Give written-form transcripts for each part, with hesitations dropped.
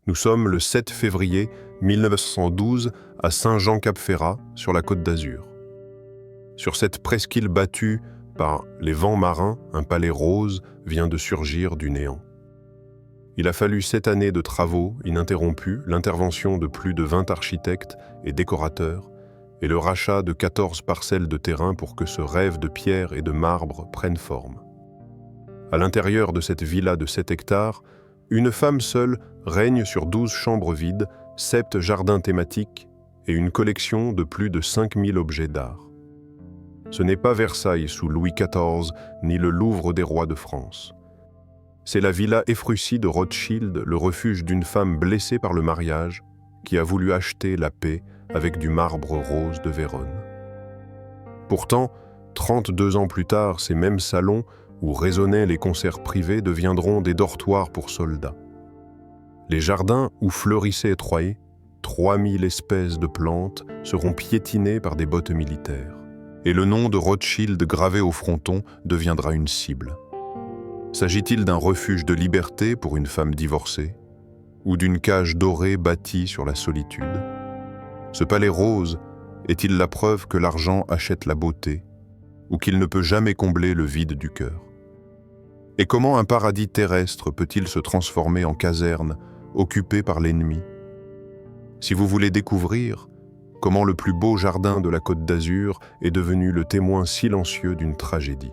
Nous sommes le 7 février 1912 à Saint-Jean-Cap-Ferrat, sur la Côte d'Azur. Sur cette presqu'île battue par les vents marins, un palais rose vient de surgir du néant. Il a fallu 7 années de travaux ininterrompus, l'intervention de plus de 20 architectes et décorateurs, et le rachat de 14 parcelles de terrain pour que ce rêve de pierre et de marbre prenne forme. À l'intérieur de cette villa de 7 hectares, une femme seule règne sur 12 chambres vides, 7 jardins thématiques et une collection de plus de 5000 objets d'art. Ce n'est pas Versailles sous Louis XIV, ni le Louvre des rois de France. C'est la villa Ephrussi de Rothschild, le refuge d'une femme blessée par le mariage, qui a voulu acheter la paix avec du marbre rose de Vérone. Pourtant, 32 ans plus tard, ces mêmes salons où résonnaient les concerts privés deviendront des dortoirs pour soldats. Les jardins où fleurissaient Troyes, 3000 espèces de plantes seront piétinées par des bottes militaires. Et le nom de Rothschild gravé au fronton deviendra une cible. S'agit-il d'un refuge de liberté pour une femme divorcée, ou d'une cage dorée bâtie sur la solitude? Ce palais rose est-il la preuve que l'argent achète la beauté, ou qu'il ne peut jamais combler le vide du cœur? Et comment un paradis terrestre peut-il se transformer en caserne occupée par l'ennemi? Si vous voulez découvrir comment le plus beau jardin de la Côte d'Azur est devenu le témoin silencieux d'une tragédie.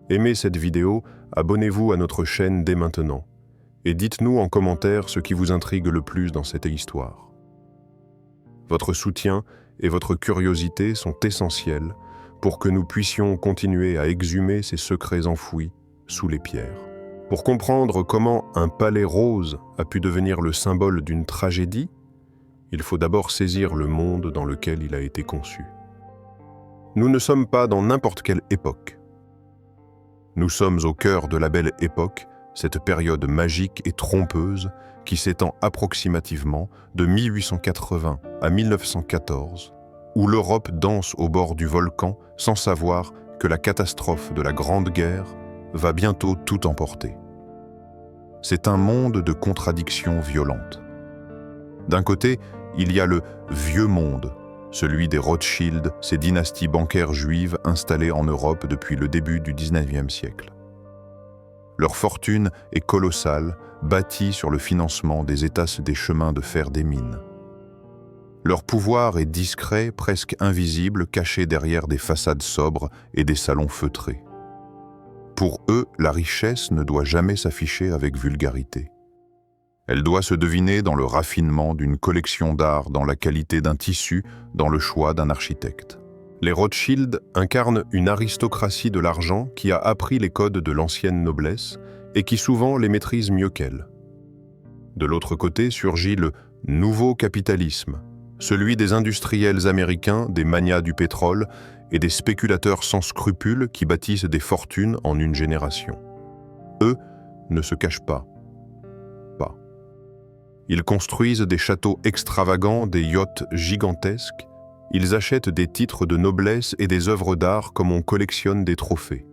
Aimez cette vidéo, abonnez-vous à notre chaîne dès maintenant, et dites-nous en commentaire ce qui vous intrigue le plus dans cette histoire. Votre soutien et votre curiosité sont essentiels pour que nous puissions continuer à exhumer ces secrets enfouis sous les pierres. Pour comprendre comment un palais rose a pu devenir le symbole d'une tragédie, il faut d'abord saisir le monde dans lequel il a été conçu. Nous ne sommes pas dans n'importe quelle époque. Nous sommes au cœur de la belle époque, cette période magique et trompeuse qui s'étend approximativement de 1880 à 1914, où l'Europe danse au bord du volcan sans savoir que la catastrophe de la Grande Guerre va bientôt tout emporter. C'est un monde de contradictions violentes. D'un côté, il y a le vieux monde, celui des Rothschild, ces dynasties bancaires juives installées en Europe depuis le début du XIXe siècle. Leur fortune est colossale, bâtie sur le financement des États des chemins de fer des mines. Leur pouvoir est discret, presque invisible, caché derrière des façades sobres et des salons feutrés. Pour eux, la richesse ne doit jamais s'afficher avec vulgarité. Elle doit se deviner dans le raffinement d'une collection d'art, dans la qualité d'un tissu, dans le choix d'un architecte. Les Rothschild incarnent une aristocratie de l'argent qui a appris les codes de l'ancienne noblesse et qui souvent les maîtrise mieux qu'elle. De l'autre côté surgit le nouveau capitalisme, celui des industriels américains, des magnats du pétrole et des spéculateurs sans scrupules qui bâtissent des fortunes en une génération. Eux ne se cachent pas. Ils construisent des châteaux extravagants, des yachts gigantesques. Ils achètent des titres de noblesse et des œuvres d'art comme on collectionne des trophées.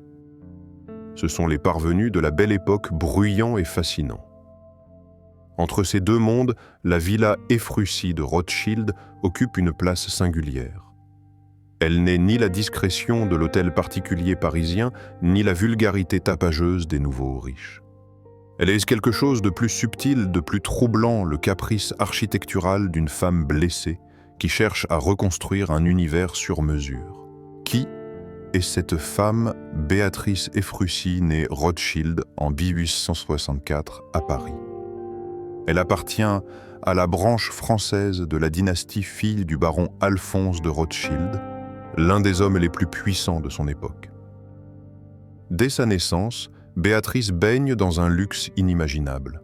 Ce sont les parvenus de la belle époque, bruyants et fascinants. Entre ces deux mondes, la villa Ephrussi de Rothschild occupe une place singulière. Elle n'est ni la discrétion de l'hôtel particulier parisien, ni la vulgarité tapageuse des nouveaux riches. Elle est quelque chose de plus subtil, de plus troublant, le caprice architectural d'une femme blessée qui cherche à reconstruire un univers sur mesure. Qui est cette femme Béatrice Ephrussi, née Rothschild en 1864 à Paris? Elle appartient à la branche française de la dynastie fille du baron Alphonse de Rothschild, l'un des hommes les plus puissants de son époque. Dès sa naissance, Béatrice baigne dans un luxe inimaginable.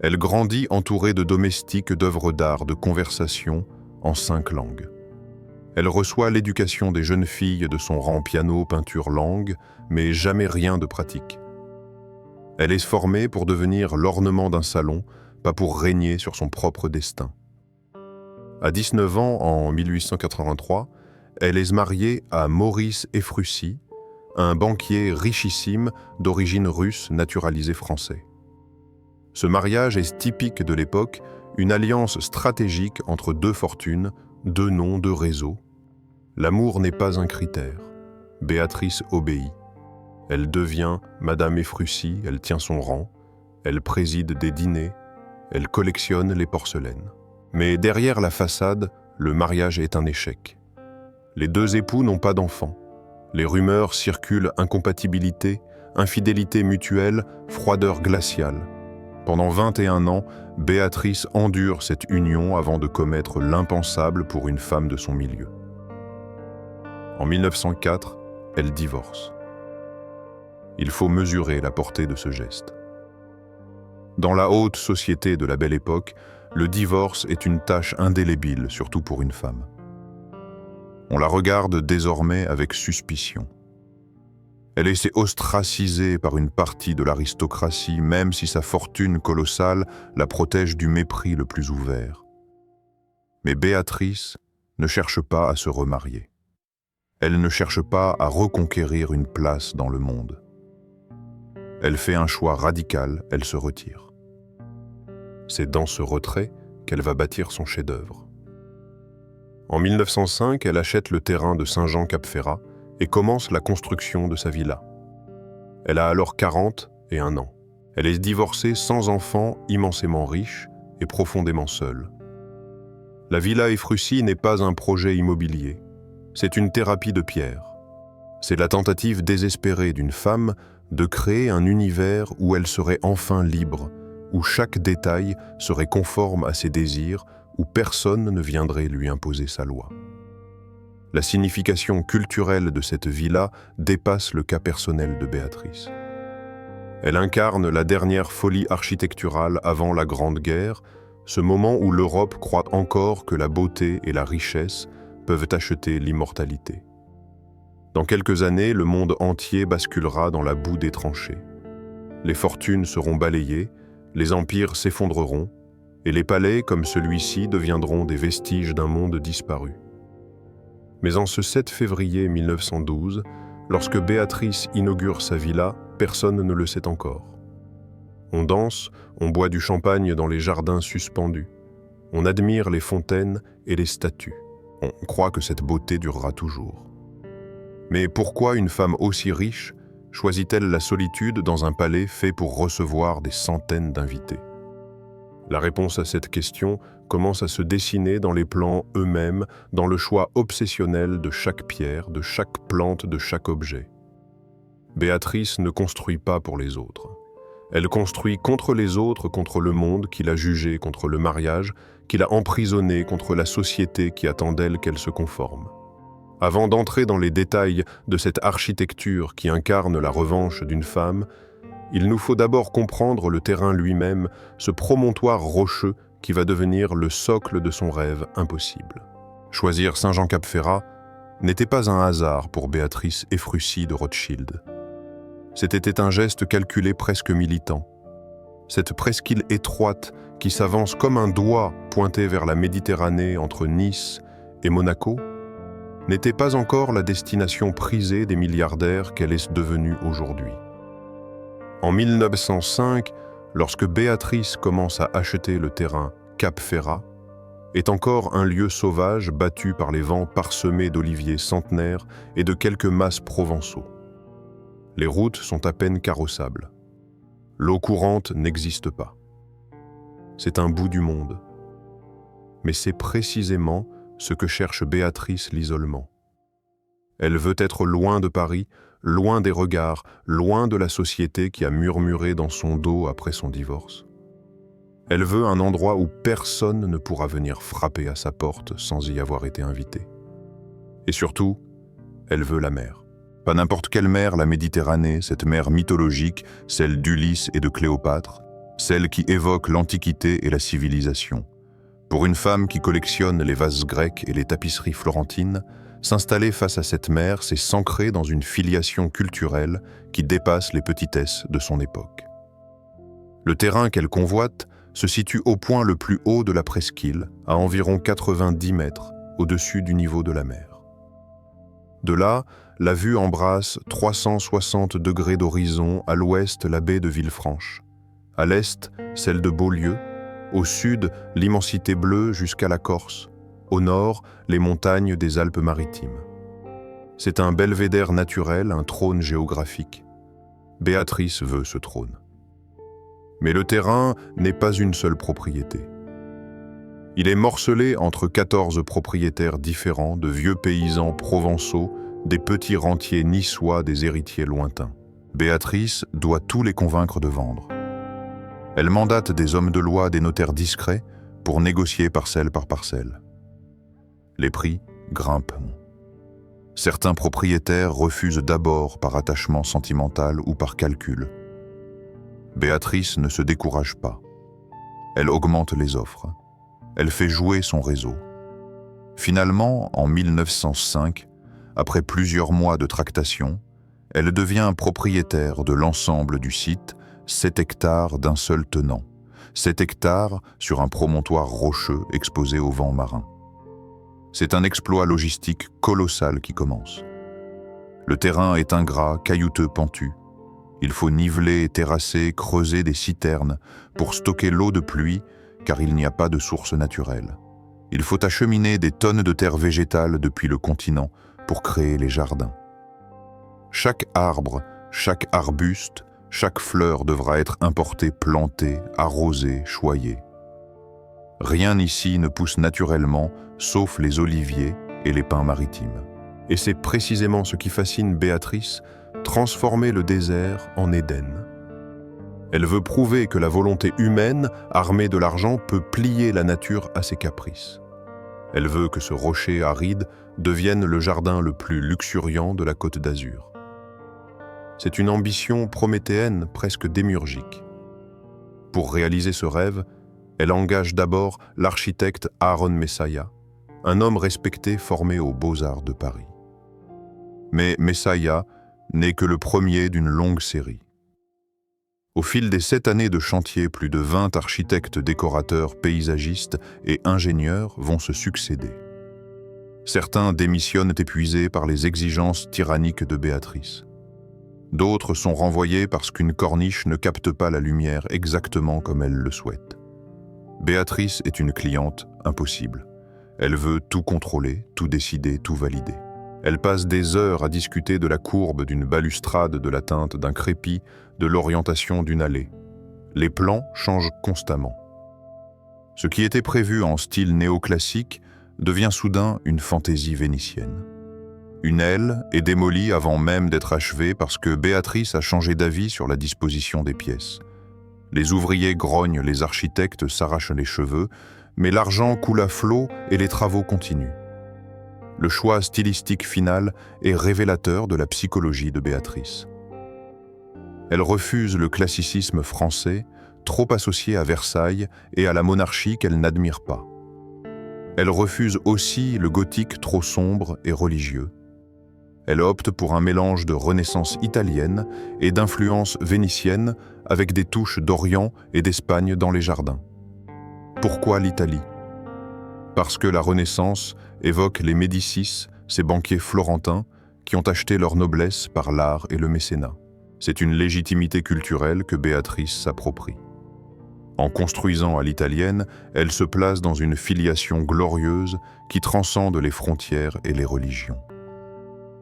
Elle grandit entourée de domestiques, d'œuvres d'art, de conversation en 5 langues. Elle reçoit l'éducation des jeunes filles de son rang piano, peinture, langue, mais jamais rien de pratique. Elle est formée pour devenir l'ornement d'un salon, pas pour régner sur son propre destin. À 19 ans, en 1883, elle est mariée à Maurice Ephrussi, un banquier richissime d'origine russe naturalisé français. Ce mariage est typique de l'époque, une alliance stratégique entre deux fortunes, deux noms, deux réseaux. L'amour n'est pas un critère. Béatrice obéit. Elle devient Madame Ephrussi, elle tient son rang, elle préside des dîners, elle collectionne les porcelaines. Mais derrière la façade, le mariage est un échec. Les deux époux n'ont pas d'enfants. Les rumeurs circulent incompatibilité, infidélité mutuelle, froideur glaciale. Pendant 21 ans, Béatrice endure cette union avant de commettre l'impensable pour une femme de son milieu. En 1904, elle divorce. Il faut mesurer la portée de ce geste. Dans la haute société de la Belle Époque, le divorce est une tâche indélébile, surtout pour une femme. On la regarde désormais avec suspicion. Elle est ostracisée par une partie de l'aristocratie, même si sa fortune colossale la protège du mépris le plus ouvert. Mais Béatrice ne cherche pas à se remarier. Elle ne cherche pas à reconquérir une place dans le monde. Elle fait un choix radical, elle se retire. C'est dans ce retrait qu'elle va bâtir son chef-d'œuvre. En 1905, elle achète le terrain de Saint-Jean-Cap-Ferrat et commence la construction de sa villa. Elle a alors 41 ans. Elle est divorcée sans enfant, immensément riche et profondément seule. La villa Ephrussi n'est pas un projet immobilier, c'est une thérapie de pierre. C'est la tentative désespérée d'une femme de créer un univers où elle serait enfin libre, où chaque détail serait conforme à ses désirs, où personne ne viendrait lui imposer sa loi. La signification culturelle de cette villa dépasse le cas personnel de Béatrice. Elle incarne la dernière folie architecturale avant la Grande Guerre, ce moment où l'Europe croit encore que la beauté et la richesse peuvent acheter l'immortalité. Dans quelques années, le monde entier basculera dans la boue des tranchées. Les fortunes seront balayées, les empires s'effondreront, et les palais comme celui-ci deviendront des vestiges d'un monde disparu. Mais en ce 7 février 1912, lorsque Béatrice inaugure sa villa, personne ne le sait encore. On danse, on boit du champagne dans les jardins suspendus. On admire les fontaines et les statues. On croit que cette beauté durera toujours. Mais pourquoi une femme aussi riche choisit-elle la solitude dans un palais fait pour recevoir des centaines d'invités? La réponse à cette question commence à se dessiner dans les plans eux-mêmes, dans le choix obsessionnel de chaque pierre, de chaque plante, de chaque objet. Béatrice ne construit pas pour les autres. Elle construit contre les autres, contre le monde qui l'a jugée, contre le mariage, qui l'a emprisonnée, contre la société qui attend d'elle qu'elle se conforme. Avant d'entrer dans les détails de cette architecture qui incarne la revanche d'une femme, il nous faut d'abord comprendre le terrain lui-même, ce promontoire rocheux qui va devenir le socle de son rêve impossible. Choisir Saint-Jean-Cap-Ferrat n'était pas un hasard pour Béatrice Ephrussi de Rothschild. C'était un geste calculé presque militant. Cette presqu'île étroite qui s'avance comme un doigt pointé vers la Méditerranée entre Nice et Monaco n'était pas encore la destination prisée des milliardaires qu'elle est devenue aujourd'hui. En 1905, lorsque Béatrice commence à acheter le terrain Cap-Ferrat, est encore un lieu sauvage battu par les vents parsemés d'oliviers centenaires et de quelques mas provençaux. Les routes sont à peine carrossables. L'eau courante n'existe pas. C'est un bout du monde. Mais c'est précisément ce que cherche Béatrice, l'isolement. Elle veut être loin de Paris, loin des regards, loin de la société qui a murmuré dans son dos après son divorce. Elle veut un endroit où personne ne pourra venir frapper à sa porte sans y avoir été invité. Et surtout, elle veut la mer. Pas n'importe quelle mer, la Méditerranée, cette mer mythologique, celle d'Ulysse et de Cléopâtre, celle qui évoque l'Antiquité et la civilisation. Pour une femme qui collectionne les vases grecs et les tapisseries florentines, s'installer face à cette mer, c'est s'ancrer dans une filiation culturelle qui dépasse les petitesses de son époque. Le terrain qu'elle convoite se situe au point le plus haut de la presqu'île, à environ 90 mètres au-dessus du niveau de la mer. De là, la vue embrasse 360 degrés d'horizon, à l'ouest la baie de Villefranche, À l'est, celle de Beaulieu. Au sud, l'immensité bleue jusqu'à la Corse. Au nord, les montagnes des Alpes-Maritimes. C'est un belvédère naturel, un trône géographique. Béatrice veut ce trône. Mais le terrain n'est pas une seule propriété. Il est morcelé entre 14 propriétaires différents, de vieux paysans provençaux, des petits rentiers niçois, des héritiers lointains. Béatrice doit tous les convaincre de vendre. Elle mandate des hommes de loi, des notaires discrets, pour négocier parcelle par parcelle. Les prix grimpent. Certains propriétaires refusent d'abord par attachement sentimental ou par calcul. Béatrice ne se décourage pas. Elle augmente les offres. Elle fait jouer son réseau. Finalement, en 1905, après plusieurs mois de tractation, elle devient propriétaire de l'ensemble du site, 7 hectares d'un seul tenant. 7 hectares sur un promontoire rocheux exposé au vent marin. C'est un exploit logistique colossal qui commence. Le terrain est ingrat, caillouteux, pentu. Il faut niveler, terrasser, creuser des citernes pour stocker l'eau de pluie, car il n'y a pas de source naturelle. Il faut acheminer des tonnes de terre végétale depuis le continent pour créer les jardins. Chaque arbre, chaque arbuste, chaque fleur devra être importée, plantée, arrosée, choyée. Rien ici ne pousse naturellement, sauf les oliviers et les pins maritimes. Et c'est précisément ce qui fascine Béatrice, transformer le désert en Éden. Elle veut prouver que la volonté humaine, armée de l'argent, peut plier la nature à ses caprices. Elle veut que ce rocher aride devienne le jardin le plus luxuriant de la Côte d'Azur. C'est une ambition prométhéenne, presque démiurgique. Pour réaliser ce rêve, elle engage d'abord l'architecte Aaron Messaya, un homme respecté formé aux Beaux-Arts de Paris. Mais Messaya n'est que le premier d'une longue série. Au fil des 7 années de chantier, plus de 20 architectes, décorateurs, paysagistes et ingénieurs vont se succéder. Certains démissionnent épuisés par les exigences tyranniques de Béatrice. D'autres sont renvoyés parce qu'une corniche ne capte pas la lumière exactement comme elle le souhaite. Béatrice est une cliente impossible. Elle veut tout contrôler, tout décider, tout valider. Elle passe des heures à discuter de la courbe d'une balustrade, de la teinte d'un crépi, de l'orientation d'une allée. Les plans changent constamment. Ce qui était prévu en style néoclassique devient soudain une fantaisie vénitienne. Une aile est démolie avant même d'être achevée parce que Béatrice a changé d'avis sur la disposition des pièces. Les ouvriers grognent, les architectes s'arrachent les cheveux, mais l'argent coule à flot et les travaux continuent. Le choix stylistique final est révélateur de la psychologie de Béatrice. Elle refuse le classicisme français, trop associé à Versailles et à la monarchie qu'elle n'admire pas. Elle refuse aussi le gothique trop sombre et religieux. Elle opte pour un mélange de renaissance italienne et d'influence vénitienne avec des touches d'Orient et d'Espagne dans les jardins. Pourquoi l'Italie ? Parce que la Renaissance évoque les Médicis, ces banquiers florentins qui ont acheté leur noblesse par l'art et le mécénat. C'est une légitimité culturelle que Béatrice s'approprie. En construisant à l'italienne, elle se place dans une filiation glorieuse qui transcende les frontières et les religions.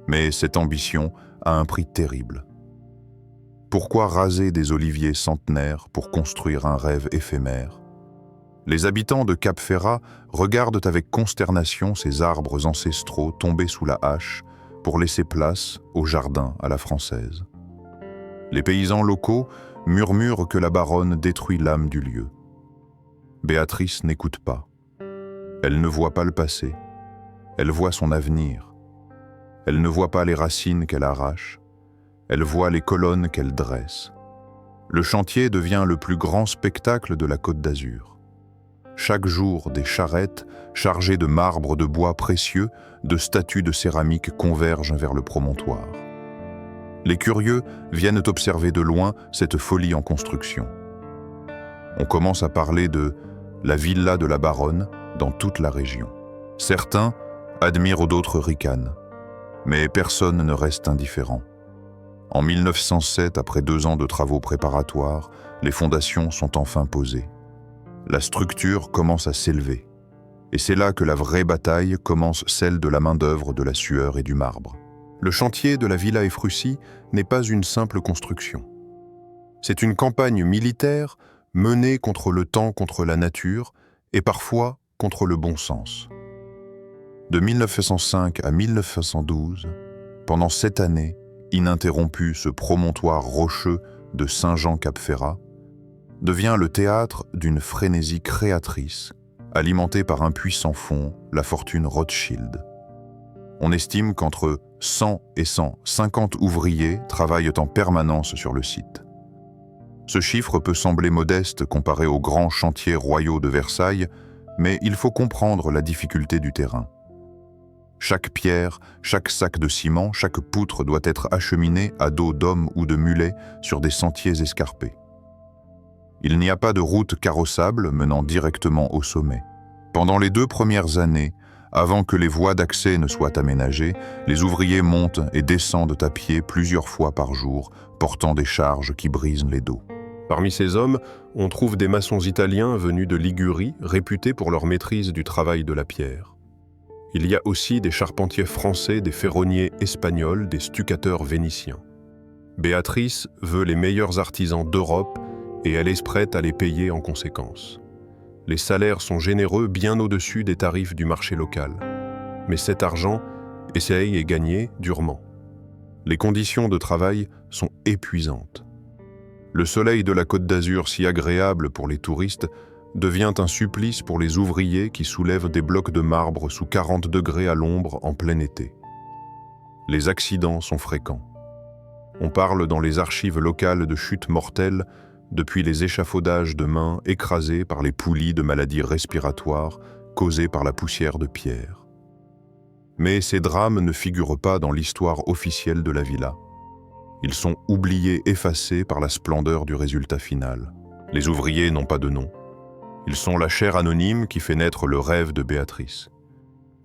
Mais cette ambition a un prix terrible. Pourquoi raser des oliviers centenaires pour construire un rêve éphémère ? Les habitants de Cap-Ferrat regardent avec consternation ces arbres ancestraux tombés sous la hache pour laisser place au jardin à la française. Les paysans locaux murmurent que la baronne détruit l'âme du lieu. Béatrice n'écoute pas. Elle ne voit pas le passé. Elle voit son avenir. Elle ne voit pas les racines qu'elle arrache. Elle voit les colonnes qu'elle dresse. Le chantier devient le plus grand spectacle de la Côte d'Azur. Chaque jour, des charrettes chargées de marbre de bois précieux, de statues de céramique convergent vers le promontoire. Les curieux viennent observer de loin cette folie en construction. On commence à parler de la villa de la baronne dans toute la région. Certains admirent, d'autres ricanent. Mais personne ne reste indifférent. En 1907, après 2 ans de travaux préparatoires, les fondations sont enfin posées. La structure commence à s'élever. Et c'est là que la vraie bataille commence, celle de la main-d'œuvre, de la sueur et du marbre. Le chantier de la Villa Efrussi n'est pas une simple construction. C'est une campagne militaire menée contre le temps, contre la nature et parfois contre le bon sens. De 1905 à 1912, pendant 7 années, ininterrompu, ce promontoire rocheux de Saint-Jean-Cap-Ferrat devient le théâtre d'une frénésie créatrice, alimentée par un puissant fond, la fortune Rothschild. On estime qu'entre 100 et 150 ouvriers travaillent en permanence sur le site. Ce chiffre peut sembler modeste comparé aux grands chantiers royaux de Versailles, mais il faut comprendre la difficulté du terrain. Chaque pierre, chaque sac de ciment, chaque poutre doit être acheminée à dos d'hommes ou de mulets sur des sentiers escarpés. Il n'y a pas de route carrossable menant directement au sommet. Pendant les 2 premières années, avant que les voies d'accès ne soient aménagées, les ouvriers montent et descendent à pied plusieurs fois par jour, portant des charges qui brisent les dos. Parmi ces hommes, on trouve des maçons italiens venus de Ligurie, réputés pour leur maîtrise du travail de la pierre. Il y a aussi des charpentiers français, des ferronniers espagnols, des stucateurs vénitiens. Béatrice veut les meilleurs artisans d'Europe et elle est prête à les payer en conséquence. Les salaires sont généreux, bien au-dessus des tarifs du marché local. Mais cet argent est gagné durement. Les conditions de travail sont épuisantes. Le soleil de la Côte d'Azur, si agréable pour les touristes, devient un supplice pour les ouvriers qui soulèvent des blocs de marbre sous 40 degrés à l'ombre en plein été. Les accidents sont fréquents. On parle dans les archives locales de chutes mortelles depuis les échafaudages de mains écrasés par les poulies de maladies respiratoires causées par la poussière de pierre. Mais ces drames ne figurent pas dans l'histoire officielle de la villa. Ils sont oubliés, effacés par la splendeur du résultat final. Les ouvriers n'ont pas de nom. Ils sont la chair anonyme qui fait naître le rêve de Béatrice.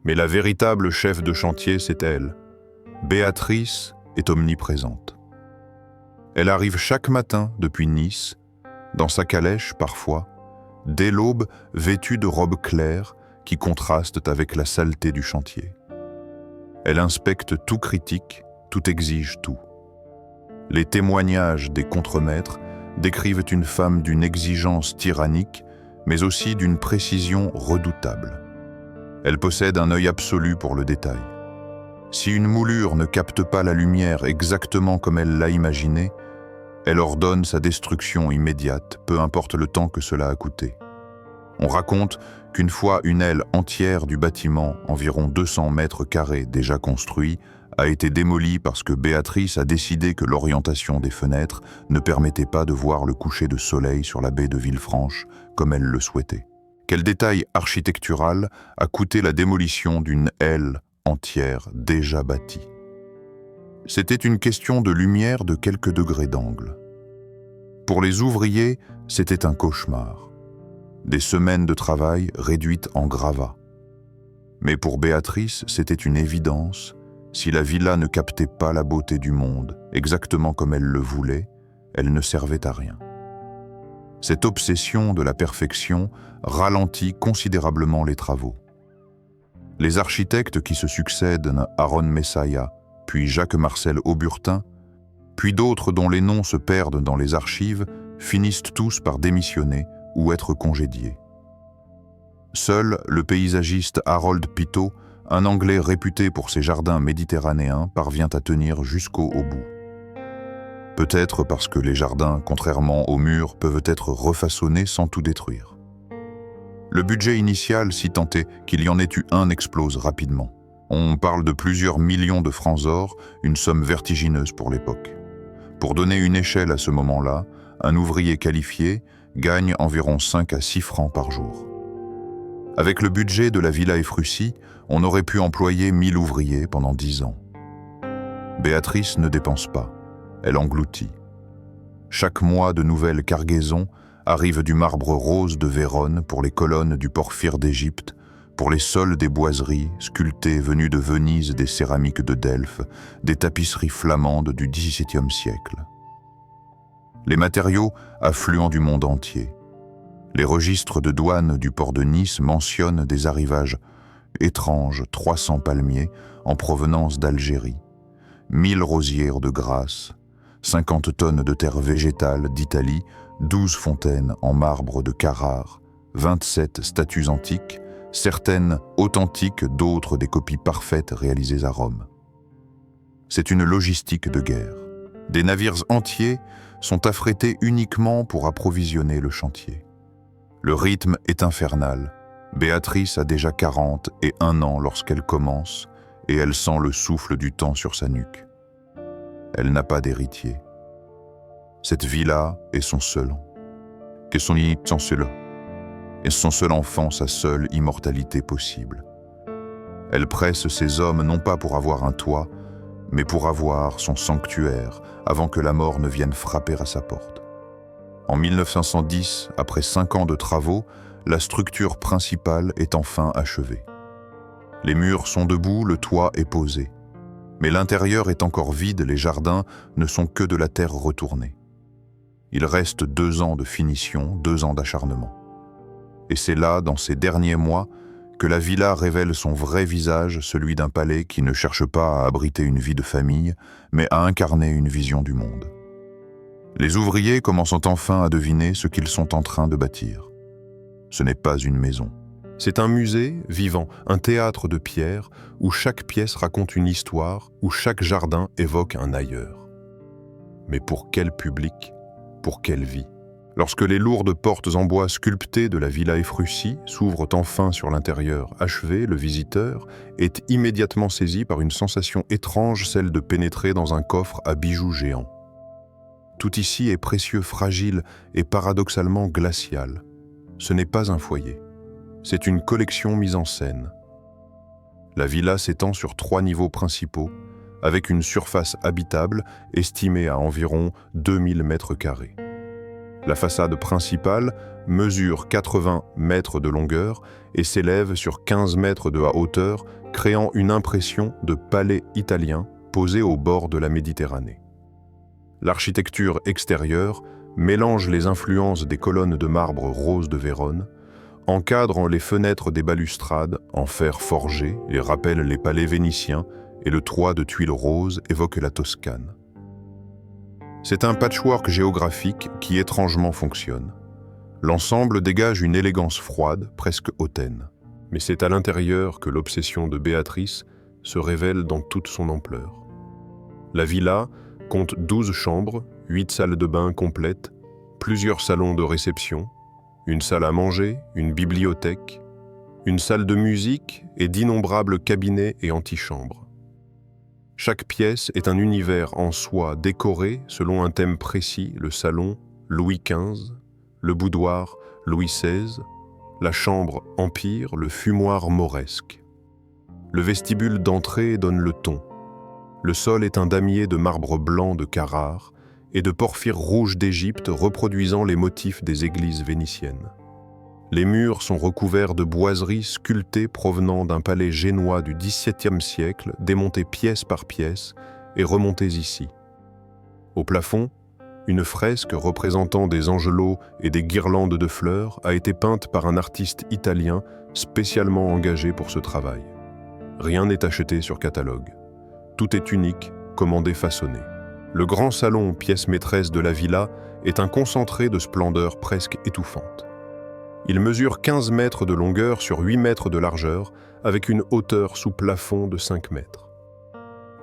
Mais la véritable chef de chantier, c'est elle. Béatrice est omniprésente. Elle arrive chaque matin depuis Nice, dans sa calèche parfois, dès l'aube vêtue de robes claires qui contrastent avec la saleté du chantier. Elle inspecte tout, critique, tout exige tout. Les témoignages des contremaîtres décrivent une femme d'une exigence tyrannique, mais aussi d'une précision redoutable. Elle possède un œil absolu pour le détail. Si une moulure ne capte pas la lumière exactement comme elle l'a imaginée, elle ordonne sa destruction immédiate, peu importe le temps que cela a coûté. On raconte qu'une fois une aile entière du bâtiment, environ 200 mètres carrés déjà construit, a été démolie parce que Béatrice a décidé que l'orientation des fenêtres ne permettait pas de voir le coucher de soleil sur la baie de Villefranche comme elle le souhaitait. Quel détail architectural a coûté la démolition d'une aile entière déjà bâtie? C'était une question de lumière de quelques degrés d'angle. Pour les ouvriers, c'était un cauchemar. Des semaines de travail réduites en gravats. Mais pour Béatrice, c'était une évidence. Si la villa ne captait pas la beauté du monde, exactement comme elle le voulait, elle ne servait à rien. Cette obsession de la perfection ralentit considérablement les travaux. Les architectes qui se succèdent, Aaron Messaya, puis Jacques-Marcel Auburtin, puis d'autres dont les noms se perdent dans les archives, finissent tous par démissionner ou être congédiés. Seul le paysagiste Harold Pittot, un Anglais réputé pour ses jardins méditerranéens, parvient à tenir jusqu'au bout. Peut-être parce que les jardins, contrairement aux murs, peuvent être refaçonnés sans tout détruire. Le budget initial, si tant est qu'il y en ait eu un, explose rapidement. On parle de plusieurs millions de francs or, une somme vertigineuse pour l'époque. Pour donner une échelle à ce moment-là, un ouvrier qualifié gagne environ 5 à 6 francs par jour. Avec le budget de la Villa Efrussi, on aurait pu employer 1000 ouvriers pendant 10 ans. Béatrice ne dépense pas, elle engloutit. Chaque mois, de nouvelles cargaisons arrivent du marbre rose de Vérone pour les colonnes du porphyre d'Égypte, pour les sols des boiseries sculptées venues de Venise, des céramiques de Delphes, des tapisseries flamandes du XVIIe siècle. Les matériaux affluents du monde entier. Les registres de douane du port de Nice mentionnent des arrivages étranges, 300 palmiers en provenance d'Algérie, 1000 rosières de Grasse, 50 tonnes de terre végétale d'Italie, 12 fontaines en marbre de Carrare, 27 statues antiques, certaines authentiques, d'autres des copies parfaites réalisées à Rome. C'est une logistique de guerre. Des navires entiers sont affrétés uniquement pour approvisionner le chantier. Le rythme est infernal. Béatrice a déjà 41 ans lorsqu'elle commence et elle sent le souffle du temps sur sa nuque. Elle n'a pas d'héritier. Cette vie-là est son seul. Que son seul. Et son seul enfant, sa seule immortalité possible. Elle presse ses hommes non pas pour avoir un toit, mais pour avoir son sanctuaire avant que la mort ne vienne frapper à sa porte. En 1910, après 5 ans de travaux, la structure principale est enfin achevée. Les murs sont debout, le toit est posé. Mais l'intérieur est encore vide, les jardins ne sont que de la terre retournée. Il reste 2 ans de finition, 2 ans d'acharnement. Et c'est là, dans ces derniers mois, que la villa révèle son vrai visage, celui d'un palais qui ne cherche pas à abriter une vie de famille, mais à incarner une vision du monde. Les ouvriers commencent enfin à deviner ce qu'ils sont en train de bâtir. Ce n'est pas une maison. C'est un musée vivant, un théâtre de pierre, où chaque pièce raconte une histoire, où chaque jardin évoque un ailleurs. Mais pour quel public? Pour quelle vie? Lorsque les lourdes portes en bois sculptées de la Villa Efrussi s'ouvrent enfin sur l'intérieur achevé, le visiteur est immédiatement saisi par une sensation étrange, celle de pénétrer dans un coffre à bijoux géants. Tout ici est précieux, fragile et paradoxalement glacial. Ce n'est pas un foyer, c'est une collection mise en scène. La villa s'étend sur 3 niveaux principaux, avec une surface habitable estimée à environ 2000 mètres carrés. La façade principale mesure 80 mètres de longueur et s'élève sur 15 mètres de hauteur, créant une impression de palais italien posé au bord de la Méditerranée. L'architecture extérieure mélange les influences des colonnes de marbre rose de Vérone, encadre les fenêtres des balustrades en fer forgé et rappelle les palais vénitiens, et le toit de tuiles roses évoque la Toscane. C'est un patchwork géographique qui étrangement fonctionne. L'ensemble dégage une élégance froide, presque hautaine. Mais c'est à l'intérieur que l'obsession de Béatrice se révèle dans toute son ampleur. La villa compte 12 chambres, 8 salles de bain complètes, plusieurs salons de réception, une salle à manger, une bibliothèque, une salle de musique et d'innombrables cabinets et antichambres. Chaque pièce est un univers en soi décoré selon un thème précis, le salon Louis XV, le boudoir Louis XVI, la chambre Empire, le fumoir mauresque. Le vestibule d'entrée donne le ton. Le sol est un damier de marbre blanc de Carrare et de porphyre rouge d'Égypte reproduisant les motifs des églises vénitiennes. Les murs sont recouverts de boiseries sculptées provenant d'un palais génois du XVIIe siècle, démontées pièce par pièce et remontées ici. Au plafond, une fresque représentant des angelots et des guirlandes de fleurs a été peinte par un artiste italien spécialement engagé pour ce travail. Rien n'est acheté sur catalogue. Tout est unique, commandé, façonné. Le grand salon, pièce maîtresse de la villa, est un concentré de splendeur presque étouffante. Il mesure 15 mètres de longueur sur 8 mètres de largeur, avec une hauteur sous plafond de 5 mètres.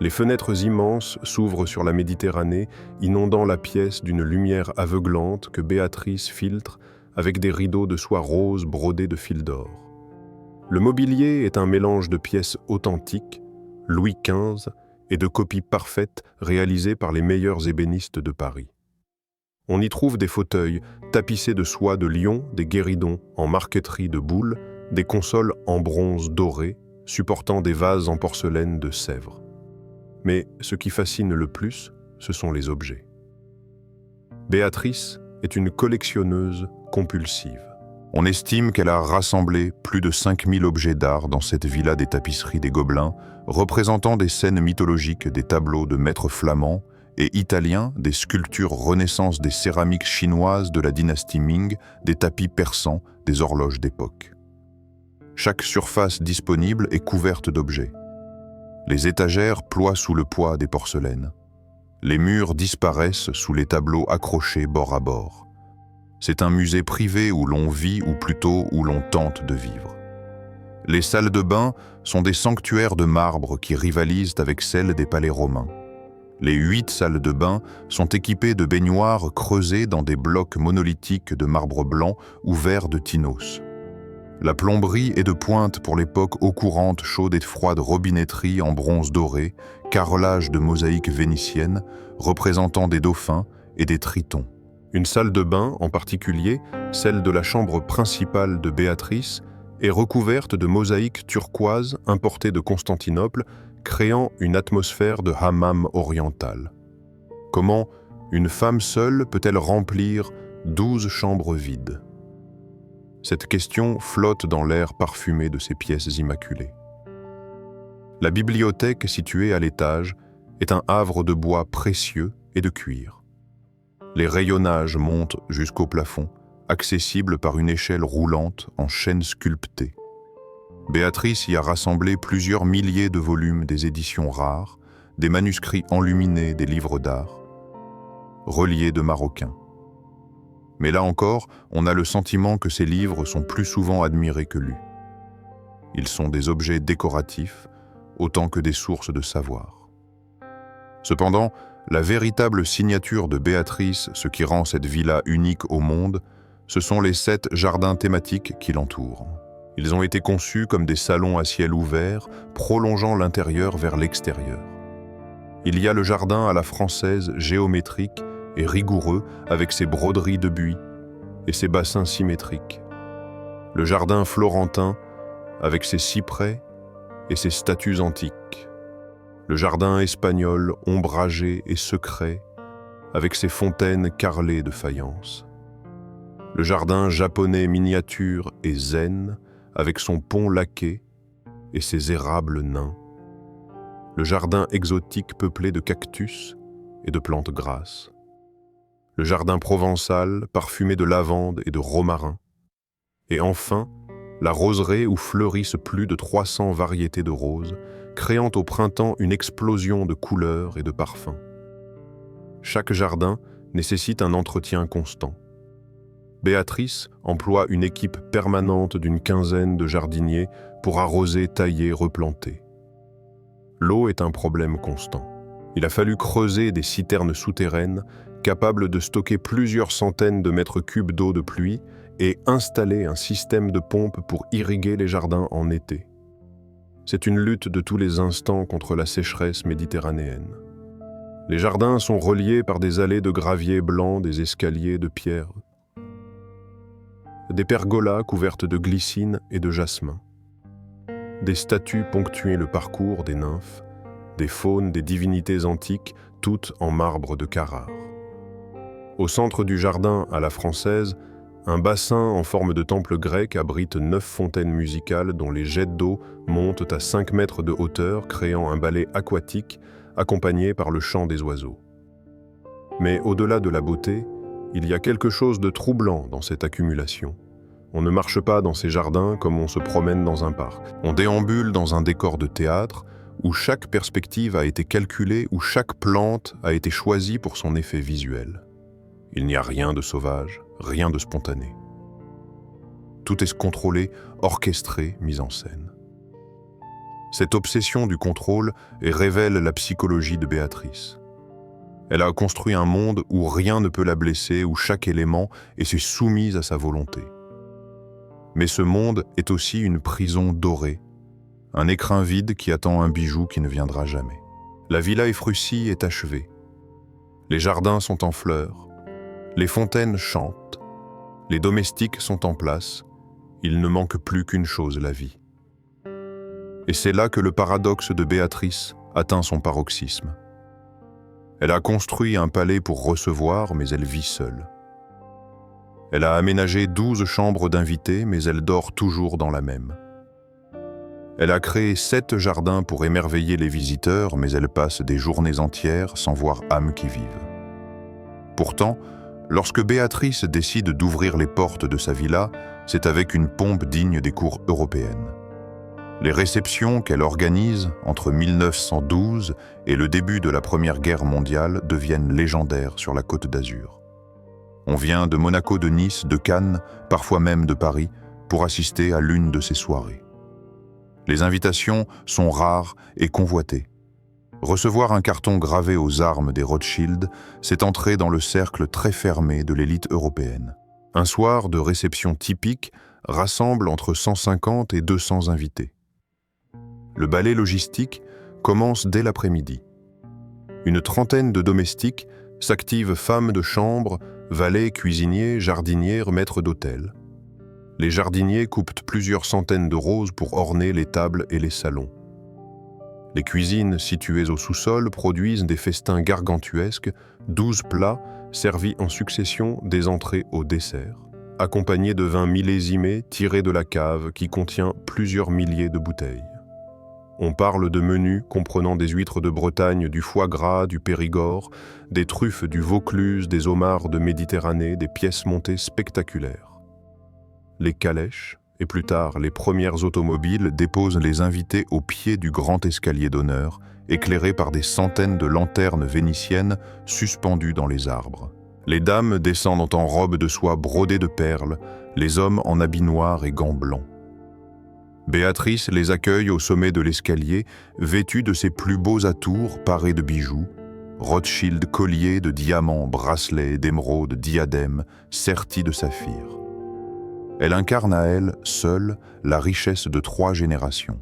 Les fenêtres immenses s'ouvrent sur la Méditerranée, inondant la pièce d'une lumière aveuglante que Béatrice filtre avec des rideaux de soie rose brodés de fils d'or. Le mobilier est un mélange de pièces authentiques, Louis XV, et de copies parfaites réalisées par les meilleurs ébénistes de Paris. On y trouve des fauteuils tapissés de soie de lion, des guéridons en marqueterie de boules, des consoles en bronze doré, supportant des vases en porcelaine de Sèvres. Mais ce qui fascine le plus, ce sont les objets. Béatrice est une collectionneuse compulsive. On estime qu'elle a rassemblé plus de 5000 objets d'art dans cette villa des tapisseries des Gobelins, représentant des scènes mythologiques, des tableaux de maîtres flamands et italiens, des sculptures renaissance des céramiques chinoises de la dynastie Ming, des tapis persans, des horloges d'époque. Chaque surface disponible est couverte d'objets. Les étagères ploient sous le poids des porcelaines. Les murs disparaissent sous les tableaux accrochés bord à bord. C'est un musée privé où l'on vit, ou plutôt où l'on tente de vivre. Les salles de bain sont des sanctuaires de marbre qui rivalisent avec celles des palais romains. Les 8 salles de bain sont équipées de baignoires creusées dans des blocs monolithiques de marbre blanc ou vert de Tinos. La plomberie est de pointe pour l'époque eau courante chaude et froide robinetterie en bronze doré, carrelage de mosaïques vénitiennes représentant des dauphins et des tritons. Une salle de bain, en particulier, celle de la chambre principale de Béatrice, est recouverte de mosaïques turquoises importées de Constantinople, créant une atmosphère de hammam oriental. Comment une femme seule peut-elle remplir 12 chambres vides? Cette question flotte dans l'air parfumé de ces pièces immaculées. La bibliothèque, située à l'étage, est un havre de bois précieux et de cuir. Les rayonnages montent jusqu'au plafond, accessibles par une échelle roulante en chêne sculpté. Béatrice y a rassemblé plusieurs milliers de volumes des éditions rares, des manuscrits enluminés des livres d'art, reliés de maroquin. Mais là encore, on a le sentiment que ces livres sont plus souvent admirés que lus. Ils sont des objets décoratifs, autant que des sources de savoir. Cependant, la véritable signature de Béatrice, ce qui rend cette villa unique au monde, ce sont les 7 jardins thématiques qui l'entourent. Ils ont été conçus comme des salons à ciel ouvert, prolongeant l'intérieur vers l'extérieur. Il y a le jardin à la française géométrique et rigoureux avec ses broderies de buis et ses bassins symétriques. Le jardin florentin avec ses cyprès et ses statues antiques. Le jardin espagnol ombragé et secret avec ses fontaines carrelées de faïence. Le jardin japonais miniature et zen avec son pont laqué et ses érables nains. Le jardin exotique peuplé de cactus et de plantes grasses. Le jardin provençal parfumé de lavande et de romarin. Et enfin, la roseraie où fleurissent plus de 300 variétés de roses, créant au printemps une explosion de couleurs et de parfums. Chaque jardin nécessite un entretien constant. Béatrice emploie une équipe permanente d'une quinzaine de jardiniers pour arroser, tailler, replanter. L'eau est un problème constant. Il a fallu creuser des citernes souterraines capables de stocker plusieurs centaines de mètres cubes d'eau de pluie et installer un système de pompe pour irriguer les jardins en été. C'est une lutte de tous les instants contre la sécheresse méditerranéenne. Les jardins sont reliés par des allées de gravier blanc, des escaliers de pierre, des pergolas couvertes de glycine et de jasmin. Des statues ponctuaient le parcours des nymphes, des faunes, des divinités antiques, toutes en marbre de Carrare. Au centre du jardin, à la française, un bassin en forme de temple grec abrite 9 fontaines musicales dont les jets d'eau montent à 5 mètres de hauteur, créant un ballet aquatique accompagné par le chant des oiseaux. Mais au-delà de la beauté, il y a quelque chose de troublant dans cette accumulation. On ne marche pas dans ces jardins comme on se promène dans un parc. On déambule dans un décor de théâtre où chaque perspective a été calculée, où chaque plante a été choisie pour son effet visuel. Il n'y a rien de sauvage, rien de spontané. Tout est contrôlé, orchestré, mis en scène. Cette obsession du contrôle révèle la psychologie de Béatrice. Elle a construit un monde où rien ne peut la blesser, où chaque élément est soumis à sa volonté. Mais ce monde est aussi une prison dorée, un écrin vide qui attend un bijou qui ne viendra jamais. La villa Efrussi est achevée. Les jardins sont en fleurs. Les fontaines chantent. Les domestiques sont en place. Il ne manque plus qu'une chose, la vie. Et c'est là que le paradoxe de Béatrice atteint son paroxysme. Elle a construit un palais pour recevoir, mais elle vit seule. Elle a aménagé 12 chambres d'invités, mais elle dort toujours dans la même. Elle a créé 7 jardins pour émerveiller les visiteurs, mais elle passe des journées entières sans voir âme qui vive. Pourtant, lorsque Béatrice décide d'ouvrir les portes de sa villa, c'est avec une pompe digne des cours européennes. Les réceptions qu'elle organise entre 1912 et le début de la Première Guerre mondiale deviennent légendaires sur la Côte d'Azur. On vient de Monaco, de Nice, de Cannes, parfois même de Paris, pour assister à l'une de ces soirées. Les invitations sont rares et convoitées. Recevoir un carton gravé aux armes des Rothschild, c'est entrer dans le cercle très fermé de l'élite européenne. Un soir de réception typique rassemble entre 150 et 200 invités. Le ballet logistique commence dès l'après-midi. Une trentaine de domestiques s'activent femmes de chambre, valets, cuisiniers, jardinières, maîtres d'hôtel. Les jardiniers coupent plusieurs centaines de roses pour orner les tables et les salons. Les cuisines situées au sous-sol produisent des festins gargantuesques, 12 plats servis en succession des entrées au dessert, accompagnés de vins millésimés tirés de la cave qui contient plusieurs milliers de bouteilles. On parle de menus comprenant des huîtres de Bretagne, du foie gras, du Périgord, des truffes du Vaucluse, des homards de Méditerranée, des pièces montées spectaculaires. Les calèches, et plus tard les premières automobiles, déposent les invités au pied du grand escalier d'honneur, éclairé par des centaines de lanternes vénitiennes suspendues dans les arbres. Les dames descendent en robes de soie brodées de perles, les hommes en habits noirs et gants blancs. Béatrice les accueille au sommet de l'escalier, vêtue de ses plus beaux atours parés de bijoux, Rothschild colliers de diamants, bracelets, d'émeraudes, diadèmes, sertis de saphirs. Elle incarne à elle, seule, la richesse de 3 générations.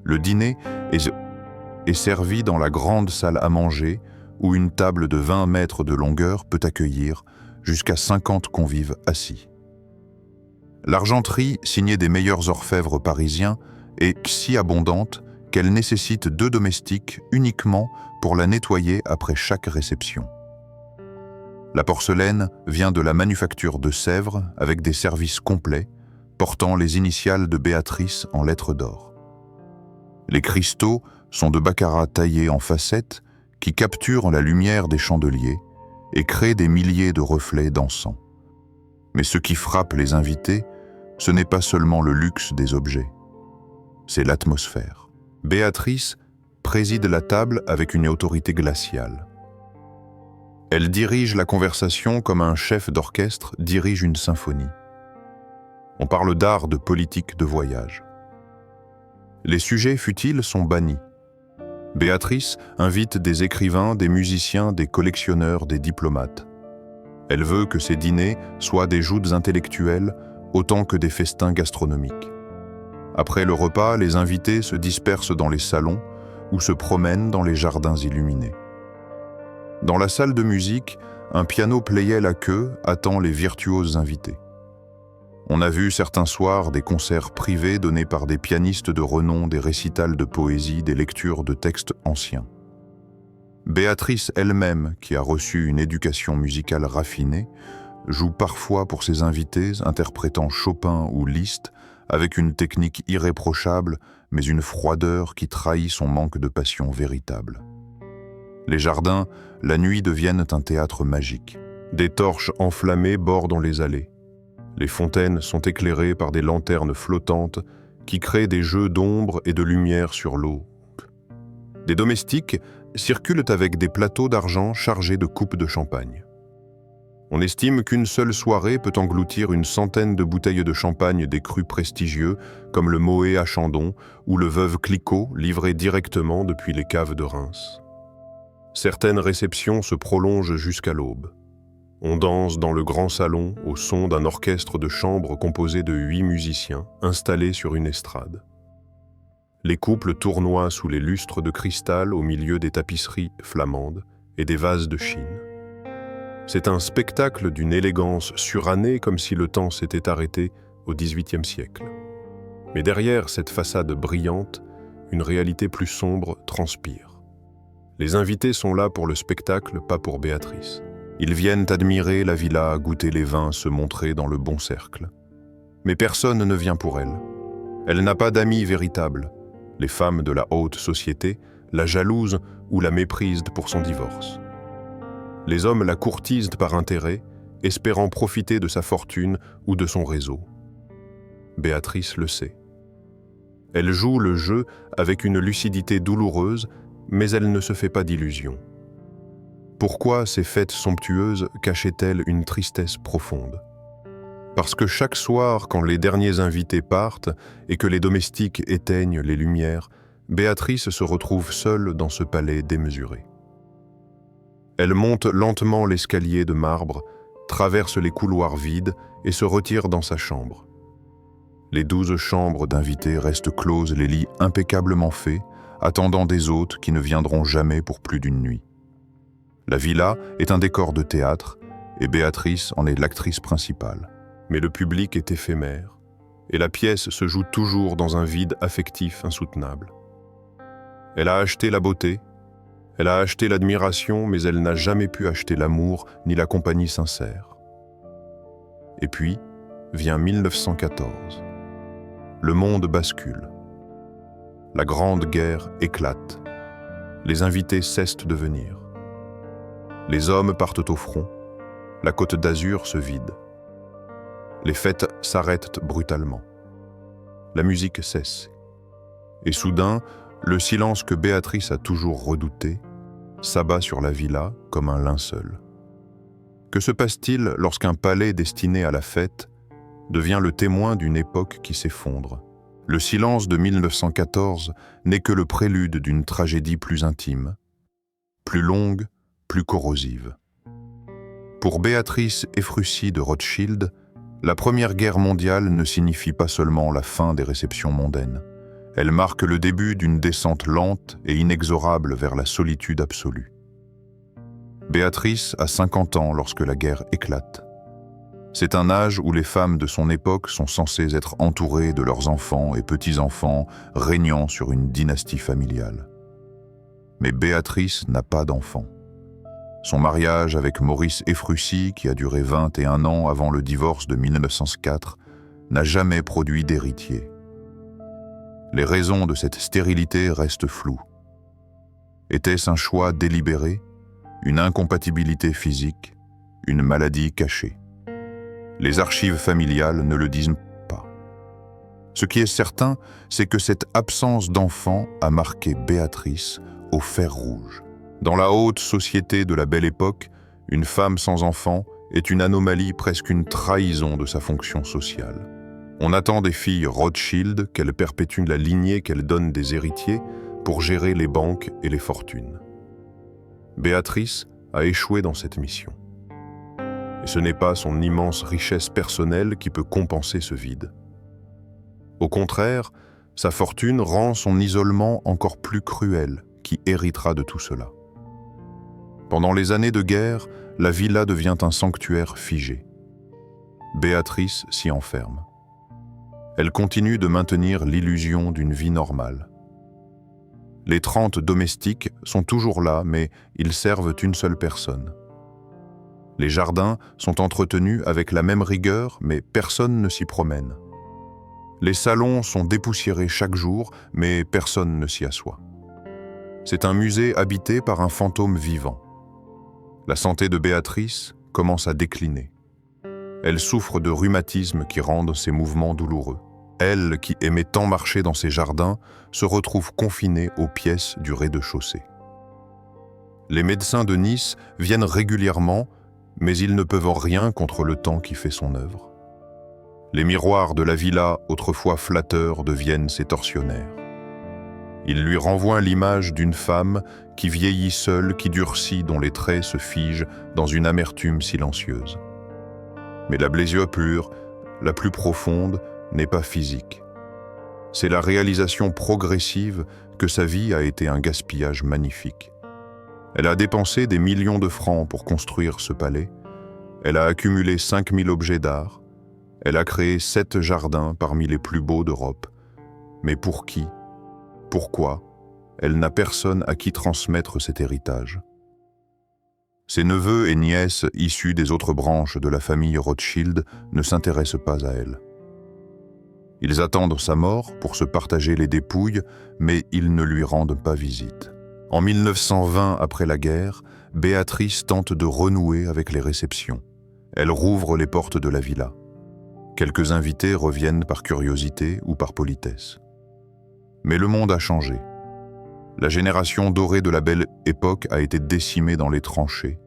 Le dîner est servi dans la grande salle à manger, où une table de 20 mètres de longueur peut accueillir jusqu'à 50 convives assis. L'argenterie, signée des meilleurs orfèvres parisiens, est si abondante qu'elle nécessite 2 domestiques uniquement pour la nettoyer après chaque réception. La porcelaine vient de la manufacture de Sèvres avec des services complets, portant les initiales de Béatrice en lettres d'or. Les cristaux sont de baccarat taillés en facettes qui capturent la lumière des chandeliers et créent des milliers de reflets d'encens. Mais ce qui frappe les invités, ce n'est pas seulement le luxe des objets, c'est l'atmosphère. Béatrice préside la table avec une autorité glaciale. Elle dirige la conversation comme un chef d'orchestre dirige une symphonie. On parle d'art, de politique, de voyage. Les sujets futiles sont bannis. Béatrice invite des écrivains, des musiciens, des collectionneurs, des diplomates. Elle veut que ces dîners soient des joutes intellectuelles autant que des festins gastronomiques. Après le repas, les invités se dispersent dans les salons ou se promènent dans les jardins illuminés. Dans la salle de musique, un piano Pleyel à queue attend les virtuoses invités. On a vu certains soirs des concerts privés donnés par des pianistes de renom, des récitals de poésie, des lectures de textes anciens. Béatrice elle-même, qui a reçu une éducation musicale raffinée, joue parfois pour ses invités, interprétant Chopin ou Liszt, avec une technique irréprochable, mais une froideur qui trahit son manque de passion véritable. Les jardins, la nuit, deviennent un théâtre magique. Des torches enflammées bordent les allées. Les fontaines sont éclairées par des lanternes flottantes qui créent des jeux d'ombre et de lumière sur l'eau. Des domestiques circulent avec des plateaux d'argent chargés de coupes de champagne. On estime qu'une seule soirée peut engloutir une centaine de bouteilles de champagne des crus prestigieux comme le Moët à Chandon ou le Veuve Clicquot livré directement depuis les caves de Reims. Certaines réceptions se prolongent jusqu'à l'aube. On danse dans le grand salon au son d'un orchestre de chambre composé de 8 musiciens installés sur une estrade. Les couples tournoient sous les lustres de cristal au milieu des tapisseries flamandes et des vases de Chine. C'est un spectacle d'une élégance surannée comme si le temps s'était arrêté au XVIIIe siècle. Mais derrière cette façade brillante, une réalité plus sombre transpire. Les invités sont là pour le spectacle, pas pour Béatrice. Ils viennent admirer la villa, goûter les vins, se montrer dans le bon cercle. Mais personne ne vient pour elle. Elle n'a pas d'amis véritables. Les femmes de la haute société la jalousent ou la méprisent pour son divorce. Les hommes la courtisent par intérêt, espérant profiter de sa fortune ou de son réseau. Béatrice le sait. Elle joue le jeu avec une lucidité douloureuse, mais elle ne se fait pas d'illusions. Pourquoi ces fêtes somptueuses cachaient-elles une tristesse profonde? Parce que chaque soir, quand les derniers invités partent et que les domestiques éteignent les lumières, Béatrice se retrouve seule dans ce palais démesuré. Elle monte lentement l'escalier de marbre, traverse les couloirs vides et se retire dans sa chambre. Les 12 chambres d'invités restent closes, les lits impeccablement faits, attendant des hôtes qui ne viendront jamais pour plus d'une nuit. La villa est un décor de théâtre et Béatrice en est l'actrice principale. Mais le public est éphémère et la pièce se joue toujours dans un vide affectif insoutenable. Elle a acheté la beauté, elle a acheté l'admiration, mais elle n'a jamais pu acheter l'amour ni la compagnie sincère. Et puis, vient 1914. Le monde bascule. La Grande Guerre éclate. Les invités cessent de venir. Les hommes partent au front. La Côte d'Azur se vide. Les fêtes s'arrêtent brutalement. La musique cesse. Et soudain, le silence que Béatrice a toujours redouté s'abat sur la villa comme un linceul. Que se passe-t-il lorsqu'un palais destiné à la fête devient le témoin d'une époque qui s'effondre? Le silence de 1914 n'est que le prélude d'une tragédie plus intime, plus longue, plus corrosive. Pour Béatrice Ephrussi de Rothschild, la Première Guerre mondiale ne signifie pas seulement la fin des réceptions mondaines. Elle marque le début d'une descente lente et inexorable vers la solitude absolue. Béatrice a 50 ans lorsque la guerre éclate. C'est un âge où les femmes de son époque sont censées être entourées de leurs enfants et petits-enfants régnant sur une dynastie familiale. Mais Béatrice n'a pas d'enfant. Son mariage avec Maurice Ephrussi, qui a duré 21 ans avant le divorce de 1904, n'a jamais produit d'héritier. Les raisons de cette stérilité restent floues. Était-ce un choix délibéré, une incompatibilité physique, une maladie cachée? Les archives familiales ne le disent pas. Ce qui est certain, c'est que cette absence d'enfant a marqué Béatrice au fer rouge. Dans la haute société de la Belle Époque, une femme sans enfant est une anomalie, presque une trahison de sa fonction sociale. On attend des filles Rothschild qu'elles perpétuent la lignée qu'elles donnent des héritiers pour gérer les banques et les fortunes. Béatrice a échoué dans cette mission. Et ce n'est pas son immense richesse personnelle qui peut compenser ce vide. Au contraire, sa fortune rend son isolement encore plus cruel, qui héritera de tout cela. Pendant les années de guerre, la villa devient un sanctuaire figé. Béatrice s'y enferme. Elle continue de maintenir l'illusion d'une vie normale. Les 30 domestiques sont toujours là, mais ils servent une seule personne. Les jardins sont entretenus avec la même rigueur, mais personne ne s'y promène. Les salons sont dépoussiérés chaque jour, mais personne ne s'y assoit. C'est un musée habité par un fantôme vivant. La santé de Béatrice commence à décliner. Elle souffre de rhumatisme qui rendent ses mouvements douloureux. Elle, qui aimait tant marcher dans ses jardins, se retrouve confinée aux pièces du rez-de-chaussée. Les médecins de Nice viennent régulièrement, mais ils ne peuvent rien contre le temps qui fait son œuvre. Les miroirs de la villa, autrefois flatteurs, deviennent ses tortionnaires. Ils lui renvoient l'image d'une femme qui vieillit seule, qui durcit, dont les traits se figent dans une amertume silencieuse. Mais la blessure pure, la plus profonde, n'est pas physique. C'est la réalisation progressive que sa vie a été un gaspillage magnifique. Elle a dépensé des millions de francs pour construire ce palais. Elle a accumulé 5000 objets d'art. Elle a créé 7 jardins parmi les plus beaux d'Europe. Mais pour qui? Pourquoi? Elle n'a personne à qui transmettre cet héritage. Ses neveux et nièces issus des autres branches de la famille Rothschild ne s'intéressent pas à elle. Ils attendent sa mort pour se partager les dépouilles, mais ils ne lui rendent pas visite. En 1920, après la guerre, Béatrice tente de renouer avec les réceptions. Elle rouvre les portes de la villa. Quelques invités reviennent par curiosité ou par politesse. Mais le monde a changé. La génération dorée de la belle époque a été décimée dans les tranchées.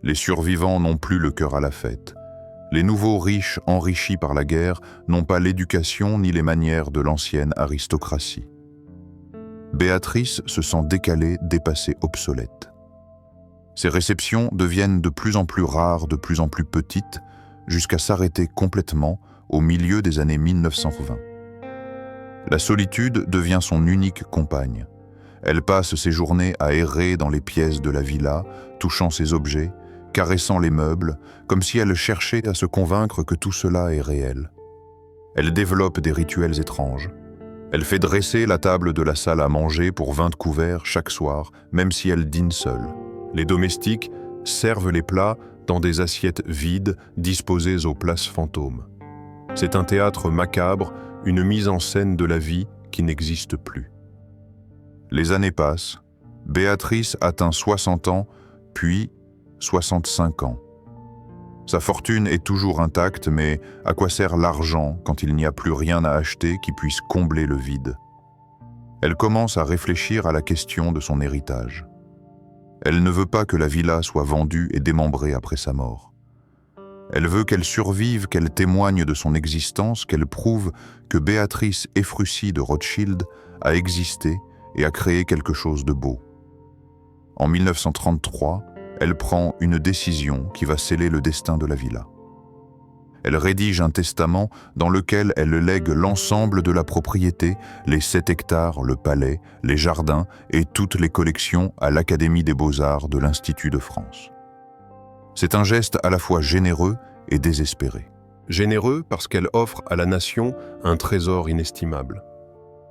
Les survivants n'ont plus le cœur à la fête. Les nouveaux riches enrichis par la guerre n'ont pas l'éducation ni les manières de l'ancienne aristocratie. Béatrice se sent décalée, dépassée, obsolète. Ses réceptions deviennent de plus en plus rares, de plus en plus petites, jusqu'à s'arrêter complètement au milieu des années 1920. La solitude devient son unique compagne. Elle passe ses journées à errer dans les pièces de la villa, touchant ses objets, caressant les meubles, comme si elle cherchait à se convaincre que tout cela est réel. Elle développe des rituels étranges. Elle fait dresser la table de la salle à manger pour 20 couverts chaque soir, même si elle dîne seule. Les domestiques servent les plats dans des assiettes vides disposées aux places fantômes. C'est un théâtre macabre, une mise en scène de la vie qui n'existe plus. Les années passent. Béatrice atteint 60 ans, puis 65 ans. Sa fortune est toujours intacte, mais à quoi sert l'argent quand il n'y a plus rien à acheter qui puisse combler le vide? Elle commence à réfléchir à la question de son héritage. Elle ne veut pas que la villa soit vendue et démembrée après sa mort. Elle veut qu'elle survive, qu'elle témoigne de son existence, qu'elle prouve que Béatrice Ephrussi de Rothschild a existé et a créé quelque chose de beau. En 1933, elle prend une décision qui va sceller le destin de la villa. Elle rédige un testament dans lequel elle lègue l'ensemble de la propriété, les 7 hectares, le palais, les jardins et toutes les collections à l'Académie des Beaux-Arts de l'Institut de France. C'est un geste à la fois généreux et désespéré. Généreux parce qu'elle offre à la nation un trésor inestimable.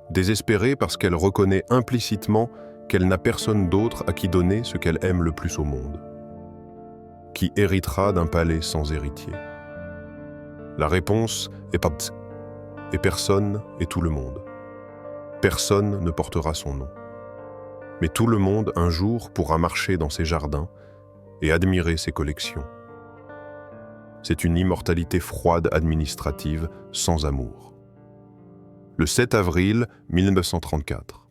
Désespéré parce qu'elle reconnaît implicitement qu'elle n'a personne d'autre à qui donner ce qu'elle aime le plus au monde. Qui héritera d'un palais sans héritier? La réponse est pas et personne et tout le monde. Personne ne portera son nom. Mais tout le monde un jour pourra marcher dans ses jardins et admirer ses collections. C'est une immortalité froide administrative sans amour. Le 7 avril 1934.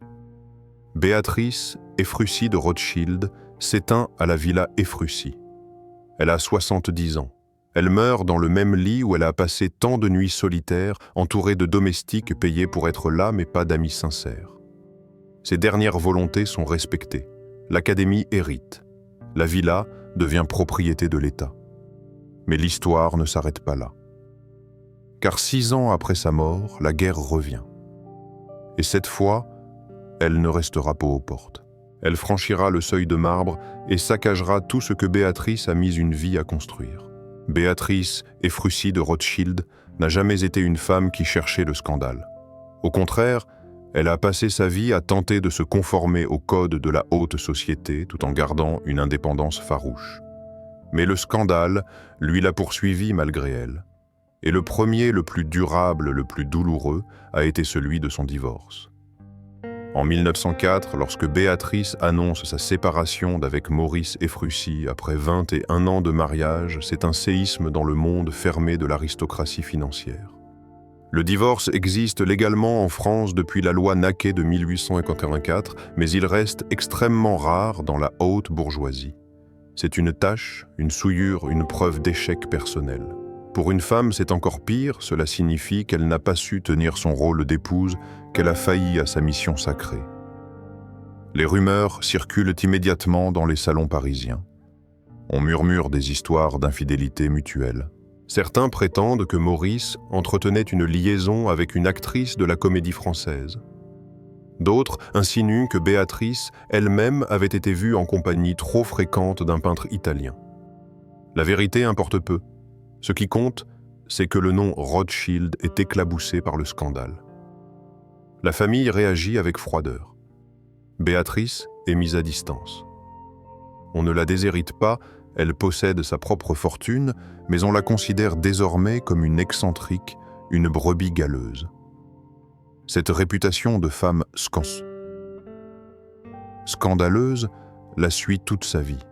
Béatrice Ephrussi de Rothschild s'éteint à la villa Ephrussi. Elle a 70 ans. Elle meurt dans le même lit où elle a passé tant de nuits solitaires, entourée de domestiques payés pour être là mais pas d'amis sincères. Ses dernières volontés sont respectées. L'Académie hérite. La villa devient propriété de l'État. Mais l'histoire ne s'arrête pas là. Car 6 ans après sa mort, la guerre revient. Et cette fois, elle ne restera pas aux portes. Elle franchira le seuil de marbre et saccagera tout ce que Béatrice a mis une vie à construire. Béatrice Ephrussi de Rothschild n'a jamais été une femme qui cherchait le scandale. Au contraire, elle a passé sa vie à tenter de se conformer aux codes de la haute société tout en gardant une indépendance farouche. Mais le scandale, lui, l'a poursuivie malgré elle. Et le premier, le plus durable, le plus douloureux, a été celui de son divorce. En 1904, lorsque Béatrice annonce sa séparation d'avec Maurice Ephrussi après 21 ans de mariage, c'est un séisme dans le monde fermé de l'aristocratie financière. Le divorce existe légalement en France depuis la loi Naquet de 1884, mais il reste extrêmement rare dans la haute bourgeoisie. C'est une tâche, une souillure, une preuve d'échec personnel. Pour une femme, c'est encore pire, cela signifie qu'elle n'a pas su tenir son rôle d'épouse, qu'elle a failli à sa mission sacrée. Les rumeurs circulent immédiatement dans les salons parisiens. On murmure des histoires d'infidélité mutuelle. Certains prétendent que Maurice entretenait une liaison avec une actrice de la Comédie Française. D'autres insinuent que Béatrice elle-même avait été vue en compagnie trop fréquente d'un peintre italien. La vérité importe peu. Ce qui compte, c'est que le nom Rothschild est éclaboussé par le scandale. La famille réagit avec froideur. Béatrice est mise à distance. On ne la déshérite pas, Elle possède sa propre fortune, mais on la considère désormais comme une excentrique, une brebis galeuse. Cette réputation de femme scandaleuse la suit toute sa vie.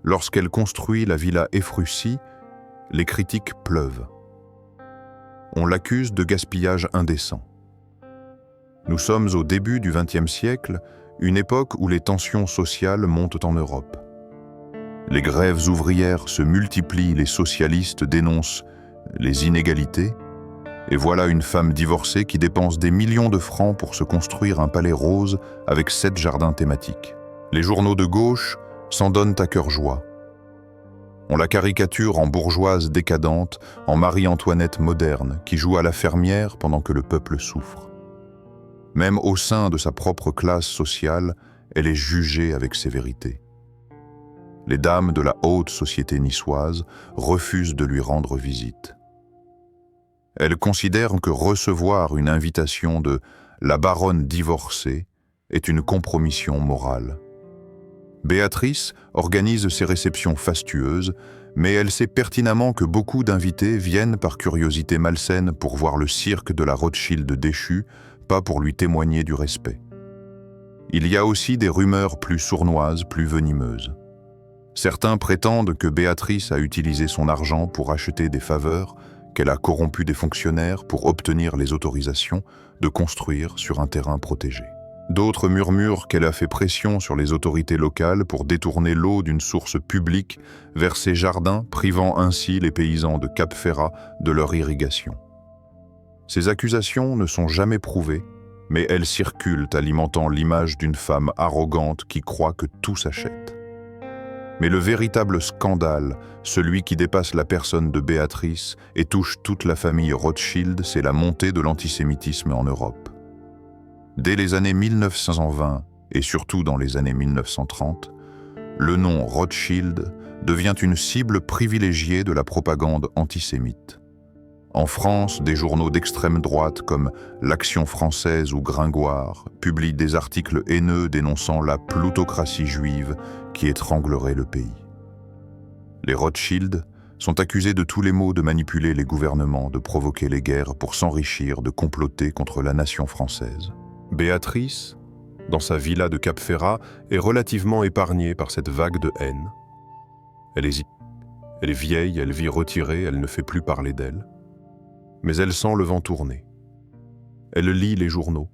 Lorsqu'elle construit la villa Efrussi, les critiques pleuvent. On l'accuse de gaspillage indécent. Nous sommes au début du XXe siècle, une époque où les tensions sociales montent en Europe. Les grèves ouvrières se multiplient, les socialistes dénoncent les inégalités, et voilà une femme divorcée qui dépense des millions de francs pour se construire un palais rose avec 7 jardins thématiques. Les journaux de gauche s'en donnent à cœur joie. On la caricature en bourgeoise décadente, en Marie-Antoinette moderne, qui joue à la fermière pendant que le peuple souffre. Même au sein de sa propre classe sociale, elle est jugée avec sévérité. Les dames de la haute société niçoise refusent de lui rendre visite. Elles considèrent que recevoir une invitation de la baronne divorcée est une compromission morale. Béatrice organise ses réceptions fastueuses, mais elle sait pertinemment que beaucoup d'invités viennent par curiosité malsaine pour voir le cirque de la Rothschild déchue, pas pour lui témoigner du respect. Il y a aussi des rumeurs plus sournoises, plus venimeuses. Certains prétendent que Béatrice a utilisé son argent pour acheter des faveurs, qu'elle a corrompu des fonctionnaires pour obtenir les autorisations de construire sur un terrain protégé. D'autres murmurent qu'elle a fait pression sur les autorités locales pour détourner l'eau d'une source publique vers ses jardins, privant ainsi les paysans de Cap-Ferrat de leur irrigation. Ces accusations ne sont jamais prouvées, mais elles circulent alimentant l'image d'une femme arrogante qui croit que tout s'achète. Mais le véritable scandale, celui qui dépasse la personne de Béatrice et touche toute la famille Rothschild, c'est la montée de l'antisémitisme en Europe. Dès les années 1920 et surtout dans les années 1930, le nom Rothschild devient une cible privilégiée de la propagande antisémite. En France, des journaux d'extrême droite comme l'Action française ou Gringoire publient des articles haineux dénonçant la plutocratie juive qui étranglerait le pays. Les Rothschild sont accusés de tous les maux de manipuler les gouvernements, de provoquer les guerres pour s'enrichir, de comploter contre la nation française. Béatrice, dans sa villa de Cap-Ferrat, est relativement épargnée par cette vague de haine. Elle est vieille, elle vit retirée, elle ne fait plus parler d'elle. Mais elle sent le vent tourner. Elle lit les journaux.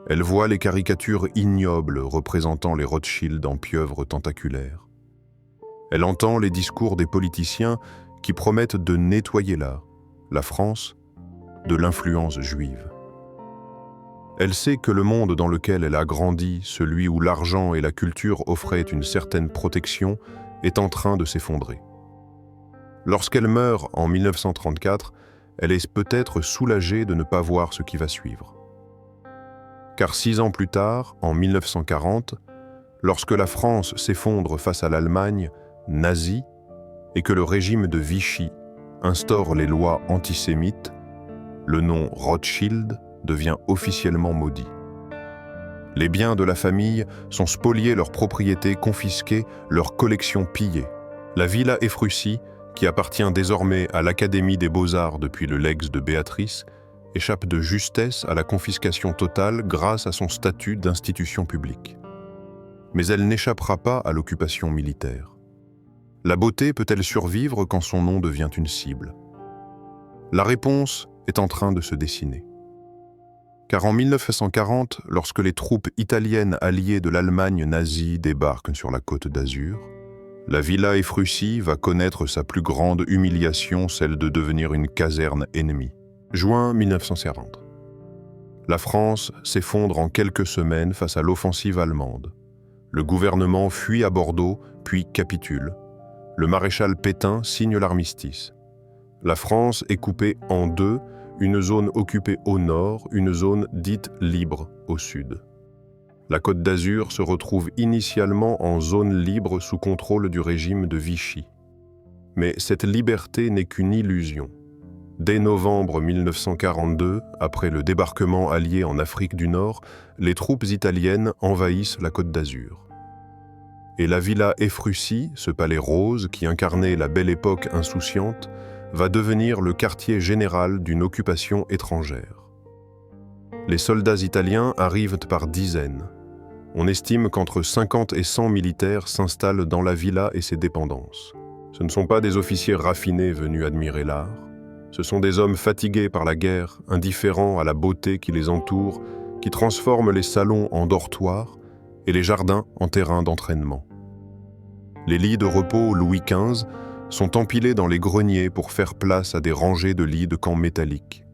Elle voit les caricatures ignobles représentant les Rothschild en pieuvres tentaculaires. Elle entend les discours des politiciens qui promettent de nettoyer la France, de l'influence juive. Elle sait que le monde dans lequel elle a grandi, celui où l'argent et la culture offraient une certaine protection, est en train de s'effondrer. Lorsqu'elle meurt en 1934, elle est peut-être soulagée de ne pas voir ce qui va suivre. Car 6 ans plus tard, en 1940, lorsque la France s'effondre face à l'Allemagne nazie et que le régime de Vichy instaure les lois antisémites, le nom Rothschild devient officiellement maudit. Les biens de la famille sont spoliés, leurs propriétés confisquées, leurs collections pillées. La villa Efrussi, qui appartient désormais à l'Académie des Beaux-Arts depuis le legs de Béatrice, échappe de justesse à la confiscation totale grâce à son statut d'institution publique. Mais elle n'échappera pas à l'occupation militaire. La beauté peut-elle survivre quand son nom devient une cible? La réponse est en train de se dessiner. Car en 1940, lorsque les troupes italiennes alliées de l'Allemagne nazie débarquent sur la Côte d'Azur, la villa Efrussi va connaître sa plus grande humiliation, celle de devenir une caserne ennemie. Juin 1940. La France s'effondre en quelques semaines face à l'offensive allemande. Le gouvernement fuit à Bordeaux, puis capitule. Le maréchal Pétain signe l'armistice. La France est coupée en deux, une zone occupée au nord, une zone dite libre au sud. La Côte d'Azur se retrouve initialement en zone libre sous contrôle du régime de Vichy. Mais cette liberté n'est qu'une illusion. Dès novembre 1942, après le débarquement allié en Afrique du Nord, les troupes italiennes envahissent la Côte d'Azur. et la villa Efrussi, ce palais rose qui incarnait la belle époque insouciante, va devenir le quartier général d'une occupation étrangère. Les soldats italiens arrivent par dizaines. On estime qu'entre 50 et 100 militaires s'installent dans la villa et ses dépendances. Ce ne sont pas des officiers raffinés venus admirer l'art. Ce sont des hommes fatigués par la guerre, indifférents à la beauté qui les entoure, qui transforment les salons en dortoirs et les jardins en terrains d'entraînement. Les lits de repos Louis XV sont empilés dans les greniers pour faire place à des rangées de lits de camp métalliques.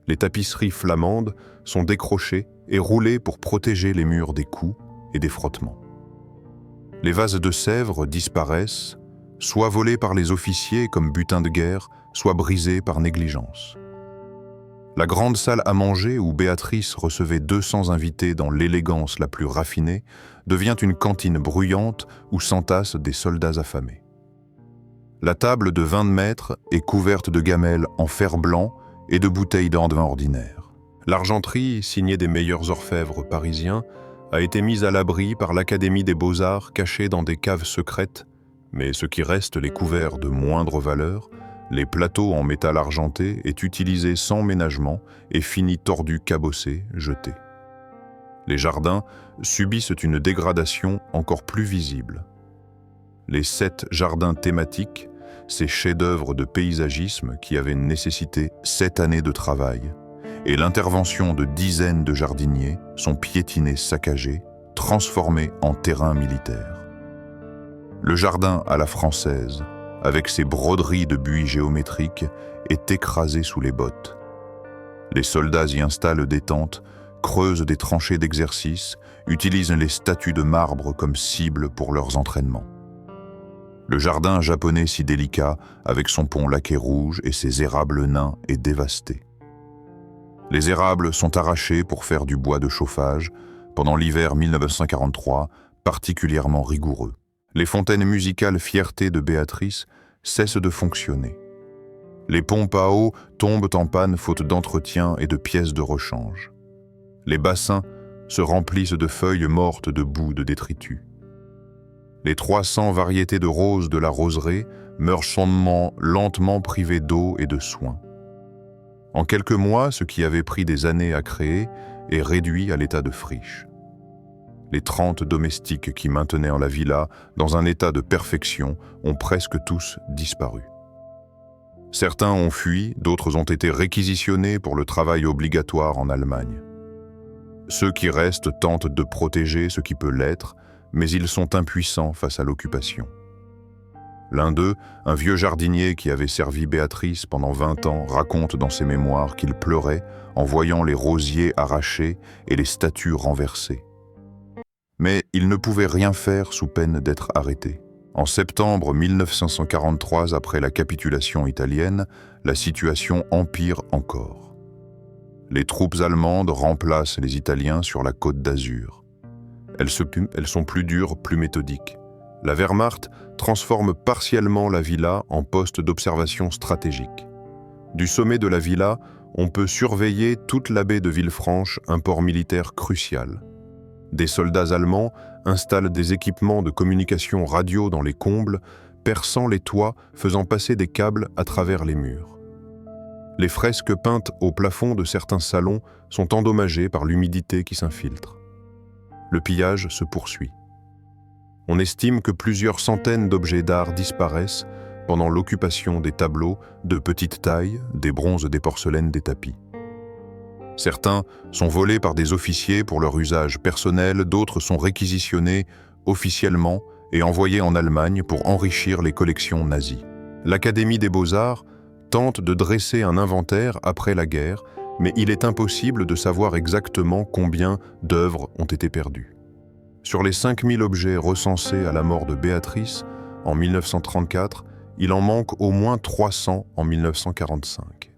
Les tapisseries flamandes sont décrochées et roulées pour protéger les murs des coups et des frottements. Les vases de Sèvres disparaissent, soit volés par les officiers comme butin de guerre, soit brisés par négligence. La grande salle à manger où Béatrice recevait 200 invités dans l'élégance la plus raffinée devient une cantine bruyante où s'entassent des soldats affamés. La table de 20 mètres est couverte de gamelles en fer blanc et de bouteilles d'ornement ordinaire. L'argenterie, signée des meilleurs orfèvres parisiens, a été mise à l'abri par l'Académie des Beaux-Arts cachée dans des caves secrètes, mais ce qui reste les couverts de moindre valeur, les plateaux en métal argenté, est utilisé sans ménagement et finit tordu, cabossé, jeté. Les jardins subissent une dégradation encore plus visible. Les 7 jardins thématiques, ces chefs-d'œuvre de paysagisme qui avaient nécessité 7 années de travail, et l'intervention de dizaines de jardiniers sont piétinés, saccagés, transformés en terrain militaire. Le jardin à la française, avec ses broderies de buis géométriques, est écrasé sous les bottes. Les soldats y installent des tentes, creusent des tranchées d'exercice, utilisent les statues de marbre comme cible pour leurs entraînements. Le jardin japonais si délicat, avec son pont laqué rouge et ses érables nains, est dévasté. Les érables sont arrachés pour faire du bois de chauffage, pendant l'hiver 1943, particulièrement rigoureux. Les fontaines musicales fierté de Béatrice cessent de fonctionner. Les pompes à eau tombent en panne faute d'entretien et de pièces de rechange. Les bassins se remplissent de feuilles mortes de boue de détritus. Les 300 variétés de roses de la roseraie meurent lentement privées d'eau et de soins. En quelques mois, ce qui avait pris des années à créer est réduit à l'état de friche. Les 30 domestiques qui maintenaient en la villa, dans un état de perfection, ont presque tous disparu. Certains ont fui, d'autres ont été réquisitionnés pour le travail obligatoire en Allemagne. Ceux qui restent tentent de protéger ce qui peut l'être, mais ils sont impuissants face à l'occupation. L'un d'eux, un vieux jardinier qui avait servi Béatrice pendant 20 ans, raconte dans ses mémoires qu'il pleurait en voyant les rosiers arrachés et les statues renversées. Mais il ne pouvait rien faire sous peine d'être arrêté. En septembre 1943, après la capitulation italienne, la situation empire encore. Les troupes allemandes remplacent les Italiens sur la côte d'Azur. Elles sont plus dures, plus méthodiques. La Wehrmacht transforme partiellement la villa en poste d'observation stratégique. Du sommet de la villa, on peut surveiller toute la baie de Villefranche, un port militaire crucial. Des soldats allemands installent des équipements de communication radio dans les combles, perçant les toits, faisant passer des câbles à travers les murs. Les fresques peintes au plafond de certains salons sont endommagées par l'humidité qui s'infiltre. Le pillage se poursuit. On estime que plusieurs centaines d'objets d'art disparaissent pendant l'occupation des tableaux de petite taille, des bronzes, des porcelaines, des tapis. Certains sont volés par des officiers pour leur usage personnel, d'autres sont réquisitionnés officiellement et envoyés en Allemagne pour enrichir les collections nazies. L'Académie des Beaux-Arts tente de dresser un inventaire après la guerre, mais il est impossible de savoir exactement combien d'œuvres ont été perdues. Sur les 5000 objets recensés à la mort de Béatrice en 1934, il en manque au moins 300 en 1945.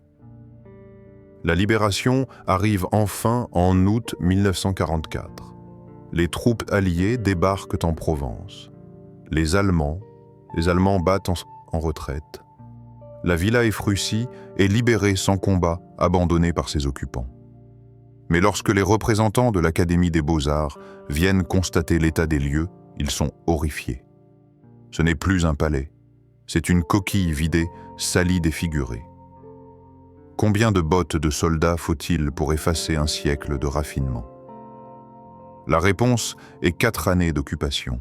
La libération arrive enfin en août 1944. Les troupes alliées débarquent en Provence. Les Allemands battent en retraite. La villa Efrussi est libérée sans combat, abandonnée par ses occupants. Mais lorsque les représentants de l'Académie des Beaux-Arts viennent constater l'état des lieux, Ils sont horrifiés. Ce n'est plus un palais, c'est une coquille vidée, salie, défigurée. Combien de bottes de soldats faut-il pour effacer un siècle de raffinement? La réponse est 4 années d'occupation.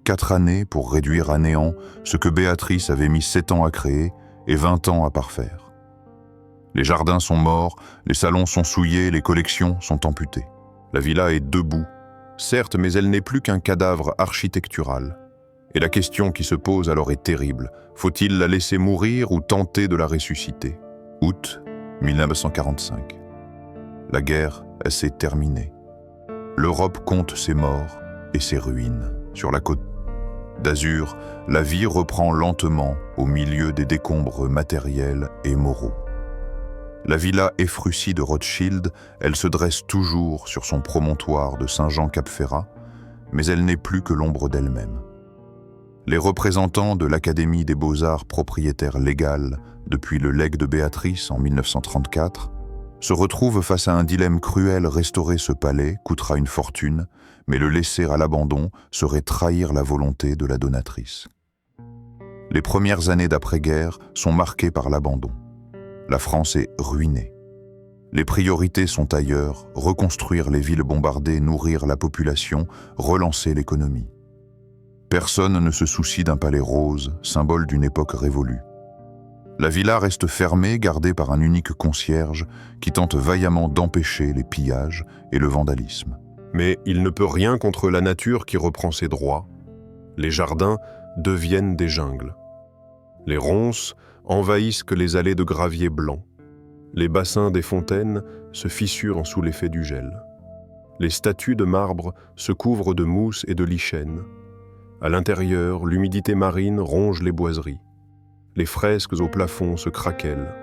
4 années pour réduire à néant ce que Béatrice avait mis 7 ans à créer et 20 ans à parfaire. Les jardins sont morts, les salons sont souillés, les collections sont amputées. La villa est debout, certes, mais elle n'est plus qu'un cadavre architectural. Et la question qui se pose alors est terrible. Faut-il la laisser mourir ou tenter de la ressusciter? Août 1945. La guerre, elle s'est terminée. L'Europe compte ses morts et ses ruines. Sur la côte d'Azur, la vie reprend lentement au milieu des décombres matériels et moraux. La villa Efrussi de Rothschild, elle se dresse toujours sur son promontoire de Saint-Jean-Cap-Ferrat, mais elle n'est plus que l'ombre d'elle-même. Les représentants de l'Académie des Beaux-Arts propriétaire légale depuis le legs de Béatrice en 1934 se retrouvent face à un dilemme cruel. Restaurer ce palais coûtera une fortune, mais le laisser à l'abandon serait trahir la volonté de la donatrice. Les premières années d'après-guerre sont marquées par l'abandon. La France est ruinée. Les priorités sont ailleurs, reconstruire les villes bombardées, nourrir la population, relancer l'économie. Personne ne se soucie d'un palais rose, symbole d'une époque révolue. La villa reste fermée, gardée par un unique concierge qui tente vaillamment d'empêcher les pillages et le vandalisme. Mais il ne peut rien contre la nature qui reprend ses droits. Les jardins deviennent des jungles. Les ronces envahissent que les allées de gravier blanc. Les bassins des fontaines se fissurent sous l'effet du gel. Les statues de marbre se couvrent de mousse et de lichen. À l'intérieur, l'humidité marine ronge les boiseries. Les fresques au plafond se craquellent.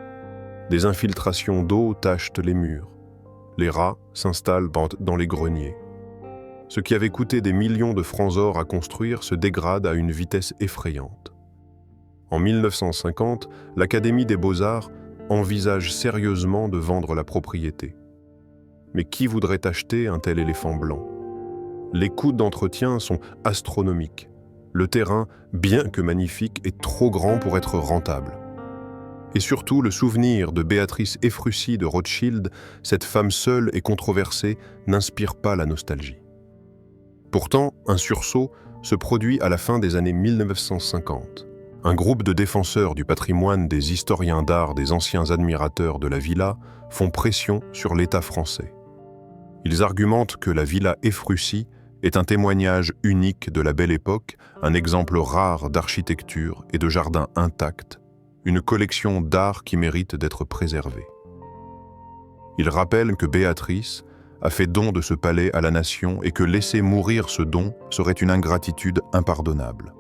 Des infiltrations d'eau tachent les murs. Les rats s'installent dans les greniers. Ce qui avait coûté des millions de francs or à construire se dégrade à une vitesse effrayante. En 1950, l'Académie des Beaux-Arts envisage sérieusement de vendre la propriété. Mais qui voudrait acheter un tel éléphant blanc? Les coûts d'entretien sont astronomiques. Le terrain, bien que magnifique, est trop grand pour être rentable. Et surtout, le souvenir de Béatrice Efrussi de Rothschild, cette femme seule et controversée, n'inspire pas la nostalgie. Pourtant, un sursaut se produit à la fin des années 1950. Un groupe de défenseurs du patrimoine, des historiens d'art, des anciens admirateurs de la villa font pression sur l'État français. Ils argumentent que la villa Efrussi est un témoignage unique de la Belle Époque, un exemple rare d'architecture et de jardin intact, une collection d'art qui mérite d'être préservée. Ils rappellent que Béatrice a fait don de ce palais à la nation et que laisser mourir ce don serait une ingratitude impardonnable.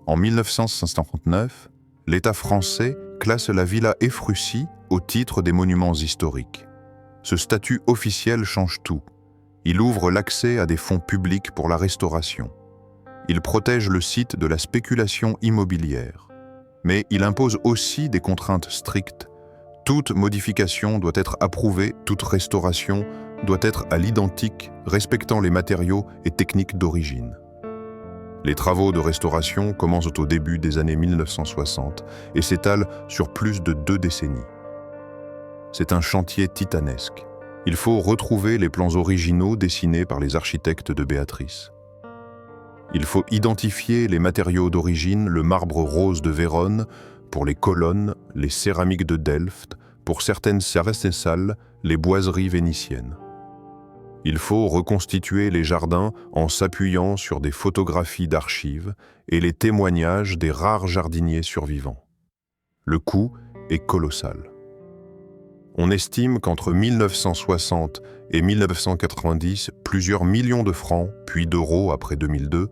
En 1959, l'État français classe la villa Efrussi au titre des monuments historiques. Ce statut officiel change tout. Il ouvre l'accès à des fonds publics pour la restauration. Il protège le site de la spéculation immobilière. Mais il impose aussi des contraintes strictes. Toute modification doit être approuvée, toute restauration doit être à l'identique, respectant les matériaux et techniques d'origine. Les travaux de restauration commencent au début des années 1960 et s'étalent sur plus de 2 décennies. C'est un chantier titanesque. Il faut retrouver les plans originaux dessinés par les architectes de Béatrice. Il faut identifier les matériaux d'origine, le marbre rose de Vérone pour les colonnes, les céramiques de Delft, pour certaines salles, les boiseries vénitiennes. Il faut reconstituer les jardins en s'appuyant sur des photographies d'archives et les témoignages des rares jardiniers survivants. Le coût est colossal. On estime qu'entre 1960 et 1990, plusieurs millions de francs, puis d'euros après 2002,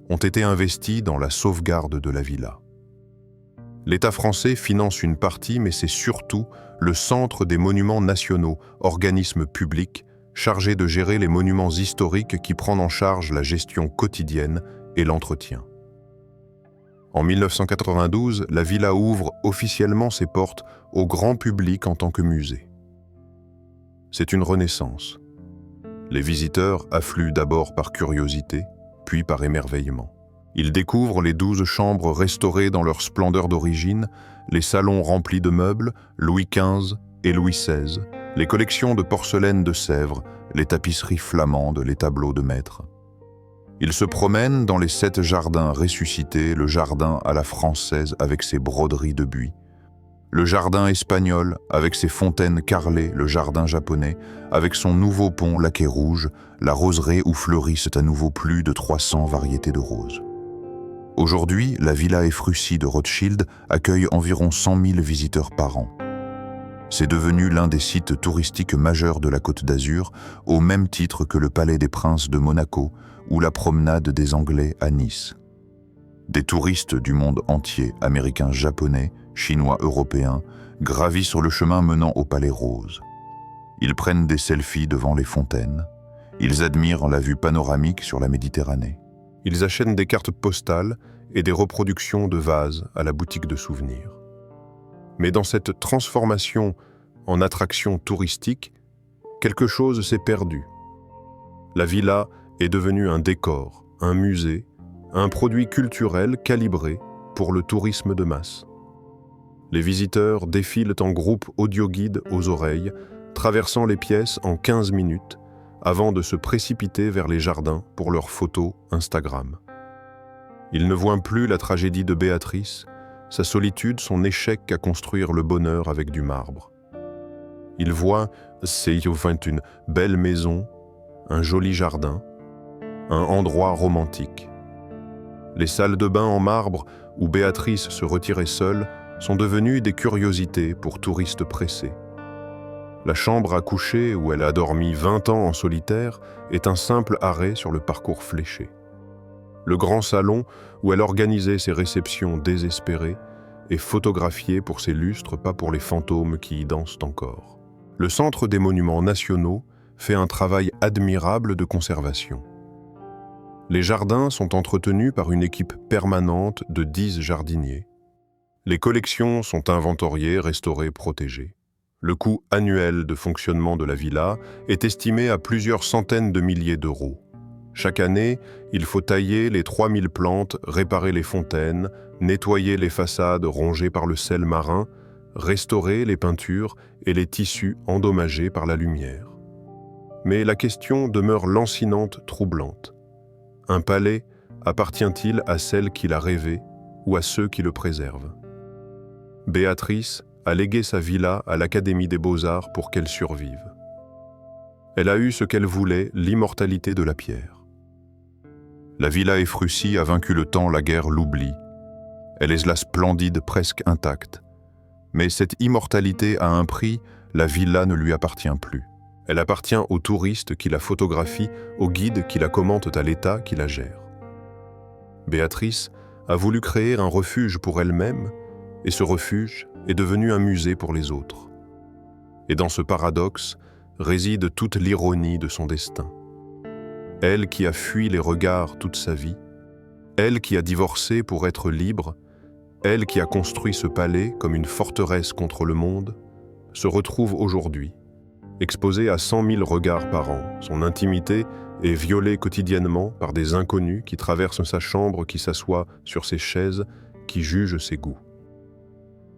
ont été investis dans la sauvegarde de la villa. L'État français finance une partie, mais c'est surtout le Centre des monuments nationaux, organisme public chargé de gérer les monuments historiques qui prend en charge la gestion quotidienne et l'entretien. En 1992, la villa ouvre officiellement ses portes au grand public en tant que musée. C'est une renaissance. Les visiteurs affluent d'abord par curiosité, puis par émerveillement. Il découvre les 12 chambres restaurées dans leur splendeur d'origine, les salons remplis de meubles, Louis XV et Louis XVI, les collections de porcelaine de Sèvres, les tapisseries flamandes, les tableaux de maître. Il se promène dans les 7 jardins ressuscités, le jardin à la française avec ses broderies de buis, le jardin espagnol avec ses fontaines carrelées, le jardin japonais avec son nouveau pont laqué rouge, la roseraie où fleurissent à nouveau plus de 300 variétés de roses. Aujourd'hui, la Villa Efrussi de Rothschild accueille environ 100 000 visiteurs par an. C'est devenu l'un des sites touristiques majeurs de la Côte d'Azur, au même titre que le Palais des Princes de Monaco ou la promenade des Anglais à Nice. Des touristes du monde entier, américains, japonais, chinois, européens, gravissent sur le chemin menant au Palais Rose. Ils prennent des selfies devant les fontaines. Ils admirent la vue panoramique sur la Méditerranée. Ils achètent des cartes postales et des reproductions de vases à la boutique de souvenirs. Mais dans cette transformation en attraction touristique, quelque chose s'est perdu. La villa est devenue un décor, un musée, un produit culturel calibré pour le tourisme de masse. Les visiteurs défilent en groupe audio-guide aux oreilles, traversant les pièces en 15 minutes, avant de se précipiter vers les jardins pour leurs photos Instagram. Ils ne voient plus la tragédie de Béatrice, sa solitude, son échec à construire le bonheur avec du marbre. Ils voient, une belle maison, un joli jardin, un endroit romantique. Les salles de bain en marbre où Béatrice se retirait seule sont devenues des curiosités pour touristes pressés. La chambre à coucher où elle a dormi 20 ans en solitaire est un simple arrêt sur le parcours fléché. Le grand salon où elle organisait ses réceptions désespérées est photographié pour ses lustres, pas pour les fantômes qui y dansent encore. Le Centre des Monuments Nationaux fait un travail admirable de conservation. Les jardins sont entretenus par une équipe permanente de 10 jardiniers. Les collections sont inventoriées, restaurées, protégées. Le coût annuel de fonctionnement de la villa est estimé à plusieurs centaines de milliers d'euros. Chaque année, il faut tailler les 3000 plantes, réparer les fontaines, nettoyer les façades rongées par le sel marin, restaurer les peintures et les tissus endommagés par la lumière. Mais la question demeure lancinante, troublante. Un palais appartient-il à celle qui l'a rêvé ou à ceux qui le préservent? Béatrice a légué sa villa à l'Académie des Beaux-Arts pour qu'elle survive. Elle a eu ce qu'elle voulait, l'immortalité de la pierre. La Villa Efrussi a vaincu le temps, la guerre, l'oubli. Elle est la splendide, presque intacte. Mais cette immortalité a un prix, la villa ne lui appartient plus. Elle appartient aux touristes qui la photographient, aux guides qui la commentent, à l'État qui la gère. Béatrice a voulu créer un refuge pour elle-même, et ce refuge est devenu un musée pour les autres. Et dans ce paradoxe réside toute l'ironie de son destin. Elle qui a fui les regards toute sa vie, elle qui a divorcé pour être libre, elle qui a construit ce palais comme une forteresse contre le monde, se retrouve aujourd'hui, exposée à 100 000 regards par an. Son intimité est violée quotidiennement par des inconnus qui traversent sa chambre, qui s'assoient sur ses chaises, qui jugent ses goûts.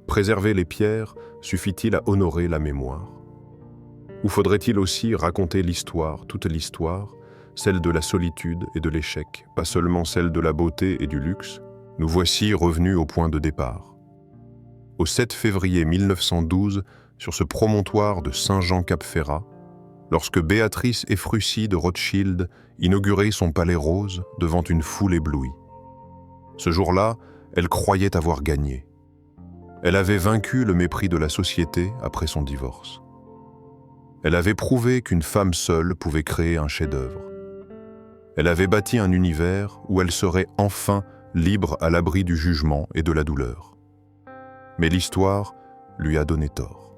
Préserver les pierres suffit-il à honorer la mémoire? Ou faudrait-il aussi raconter l'histoire, toute l'histoire, celle de la solitude et de l'échec, pas seulement celle de la beauté et du luxe? Nous voici revenus au point de départ. Au 7 février 1912, sur ce promontoire de Saint-Jean-Cap-Ferrat, lorsque Béatrice Efrussi de Rothschild inaugurait son palais rose devant une foule éblouie. Ce jour-là, elle croyait avoir gagné. Elle avait vaincu le mépris de la société après son divorce. Elle avait prouvé qu'une femme seule pouvait créer un chef-d'œuvre. Elle avait bâti un univers où elle serait enfin libre à l'abri du jugement et de la douleur. Mais l'histoire lui a donné tort.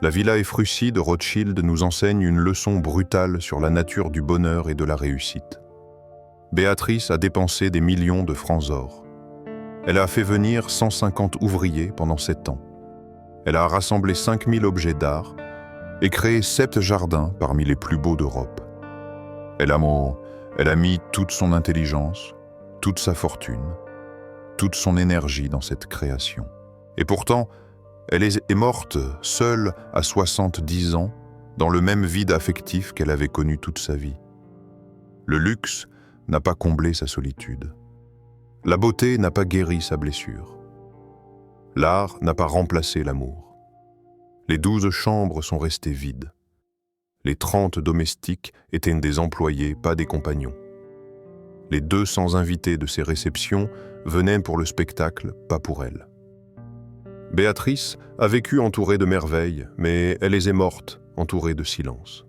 La Villa Efrussi de Rothschild nous enseigne une leçon brutale sur la nature du bonheur et de la réussite. Béatrice a dépensé des millions de francs or. Elle a fait venir 150 ouvriers pendant 7 ans. Elle a rassemblé 5000 objets d'art et créé 7 jardins parmi les plus beaux d'Europe. Elle a Elle a mis toute son intelligence, toute sa fortune, toute son énergie dans cette création. Et pourtant, elle est morte seule à 70 ans, dans le même vide affectif qu'elle avait connu toute sa vie. Le luxe n'a pas comblé sa solitude. La beauté n'a pas guéri sa blessure. L'art n'a pas remplacé l'amour. Les 12 chambres sont restées vides. Les 30 domestiques étaient des employés, pas des compagnons. Les 200 invités de ces réceptions venaient pour le spectacle, pas pour elle. Béatrice a vécu entourée de merveilles, mais elle est morte, entourée de silence.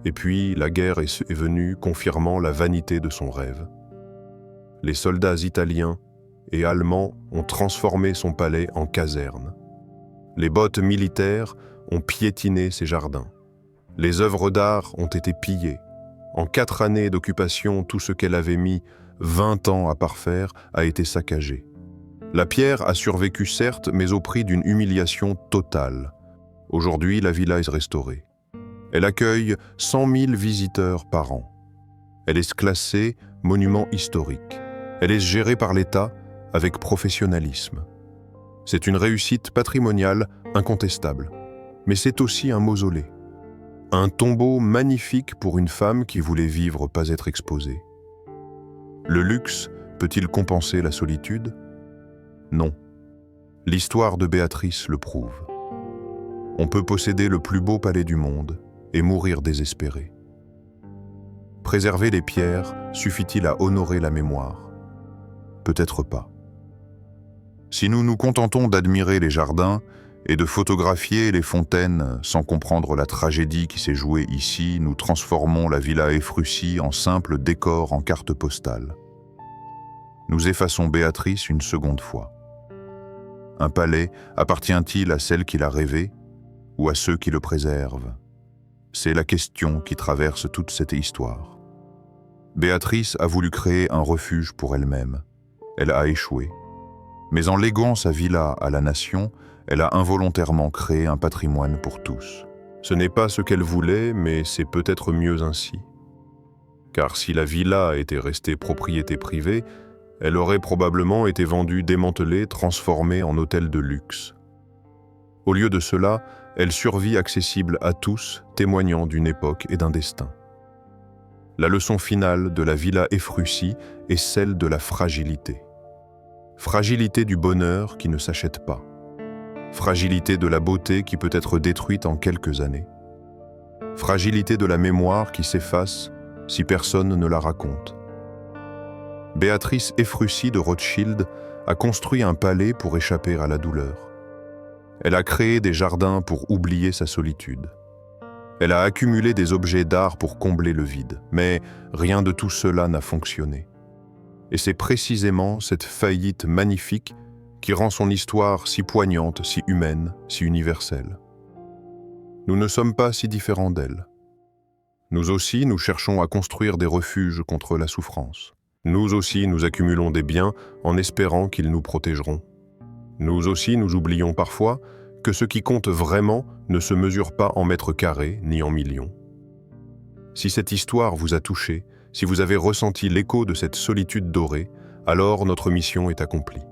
Et puis la guerre est venue, confirmant la vanité de son rêve. Les soldats italiens et allemands ont transformé son palais en caserne. Les bottes militaires ont piétiné ses jardins. Les œuvres d'art ont été pillées. En 4 années d'occupation, tout ce qu'elle avait mis 20 ans à parfaire a été saccagé. La pierre a survécu certes, mais au prix d'une humiliation totale. Aujourd'hui, la villa est restaurée. Elle accueille 100 000 visiteurs par an. Elle est classée monument historique. Elle est gérée par l'État avec professionnalisme. C'est une réussite patrimoniale incontestable, mais c'est aussi un mausolée. Un tombeau magnifique pour une femme qui voulait vivre, pas être exposée. Le luxe peut-il compenser la solitude? Non. L'histoire de Béatrice le prouve. On peut posséder le plus beau palais du monde et mourir désespéré. Préserver les pierres suffit-il à honorer la mémoire? Peut-être pas. Si nous nous contentons d'admirer les jardins et de photographier les fontaines sans comprendre la tragédie qui s'est jouée ici, nous transformons la villa Efrussi en simple décor en carte postale. Nous effaçons Béatrice une seconde fois. Un palais appartient-il à celle qui l'a rêvé ou à ceux qui le préservent? C'est la question qui traverse toute cette histoire. Béatrice a voulu créer un refuge pour elle-même. Elle a échoué. Mais en léguant sa villa à la nation, elle a involontairement créé un patrimoine pour tous. Ce n'est pas ce qu'elle voulait, mais c'est peut-être mieux ainsi. Car si la villa était restée propriété privée, elle aurait probablement été vendue démantelée, transformée en hôtel de luxe. Au lieu de cela, elle survit accessible à tous, témoignant d'une époque et d'un destin. La leçon finale de la villa Efrussi est celle de la fragilité. Fragilité du bonheur qui ne s'achète pas. Fragilité de la beauté qui peut être détruite en quelques années. Fragilité de la mémoire qui s'efface si personne ne la raconte. Béatrice Efrussi de Rothschild a construit un palais pour échapper à la douleur. Elle a créé des jardins pour oublier sa solitude. Elle a accumulé des objets d'art pour combler le vide, mais rien de tout cela n'a fonctionné. Et c'est précisément cette faillite magnifique qui rend son histoire si poignante, si humaine, si universelle. Nous ne sommes pas si différents d'elle. Nous aussi, nous cherchons à construire des refuges contre la souffrance. Nous aussi, nous accumulons des biens en espérant qu'ils nous protégeront. Nous aussi, nous oublions parfois que ce qui compte vraiment ne se mesure pas en mètres carrés ni en millions. Si cette histoire vous a touché, si vous avez ressenti l'écho de cette solitude dorée, alors notre mission est accomplie.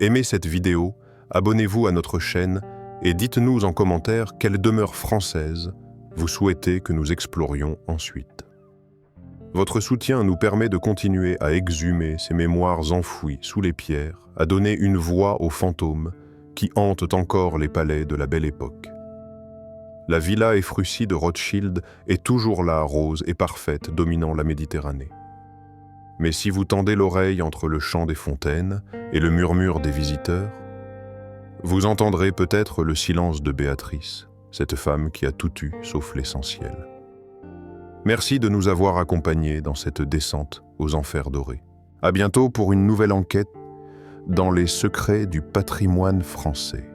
Aimez cette vidéo, abonnez-vous à notre chaîne et dites-nous en commentaire quelle demeure française vous souhaitez que nous explorions ensuite. Votre soutien nous permet de continuer à exhumer ces mémoires enfouies sous les pierres, à donner une voix aux fantômes qui hantent encore les palais de la belle époque. La villa Efrussi de Rothschild est toujours là, rose et parfaite, dominant la Méditerranée. Mais si vous tendez l'oreille entre le chant des fontaines et le murmure des visiteurs, vous entendrez peut-être le silence de Béatrice, cette femme qui a tout eu sauf l'essentiel. Merci de nous avoir accompagnés dans cette descente aux enfers dorés. À bientôt pour une nouvelle enquête dans les secrets du patrimoine français.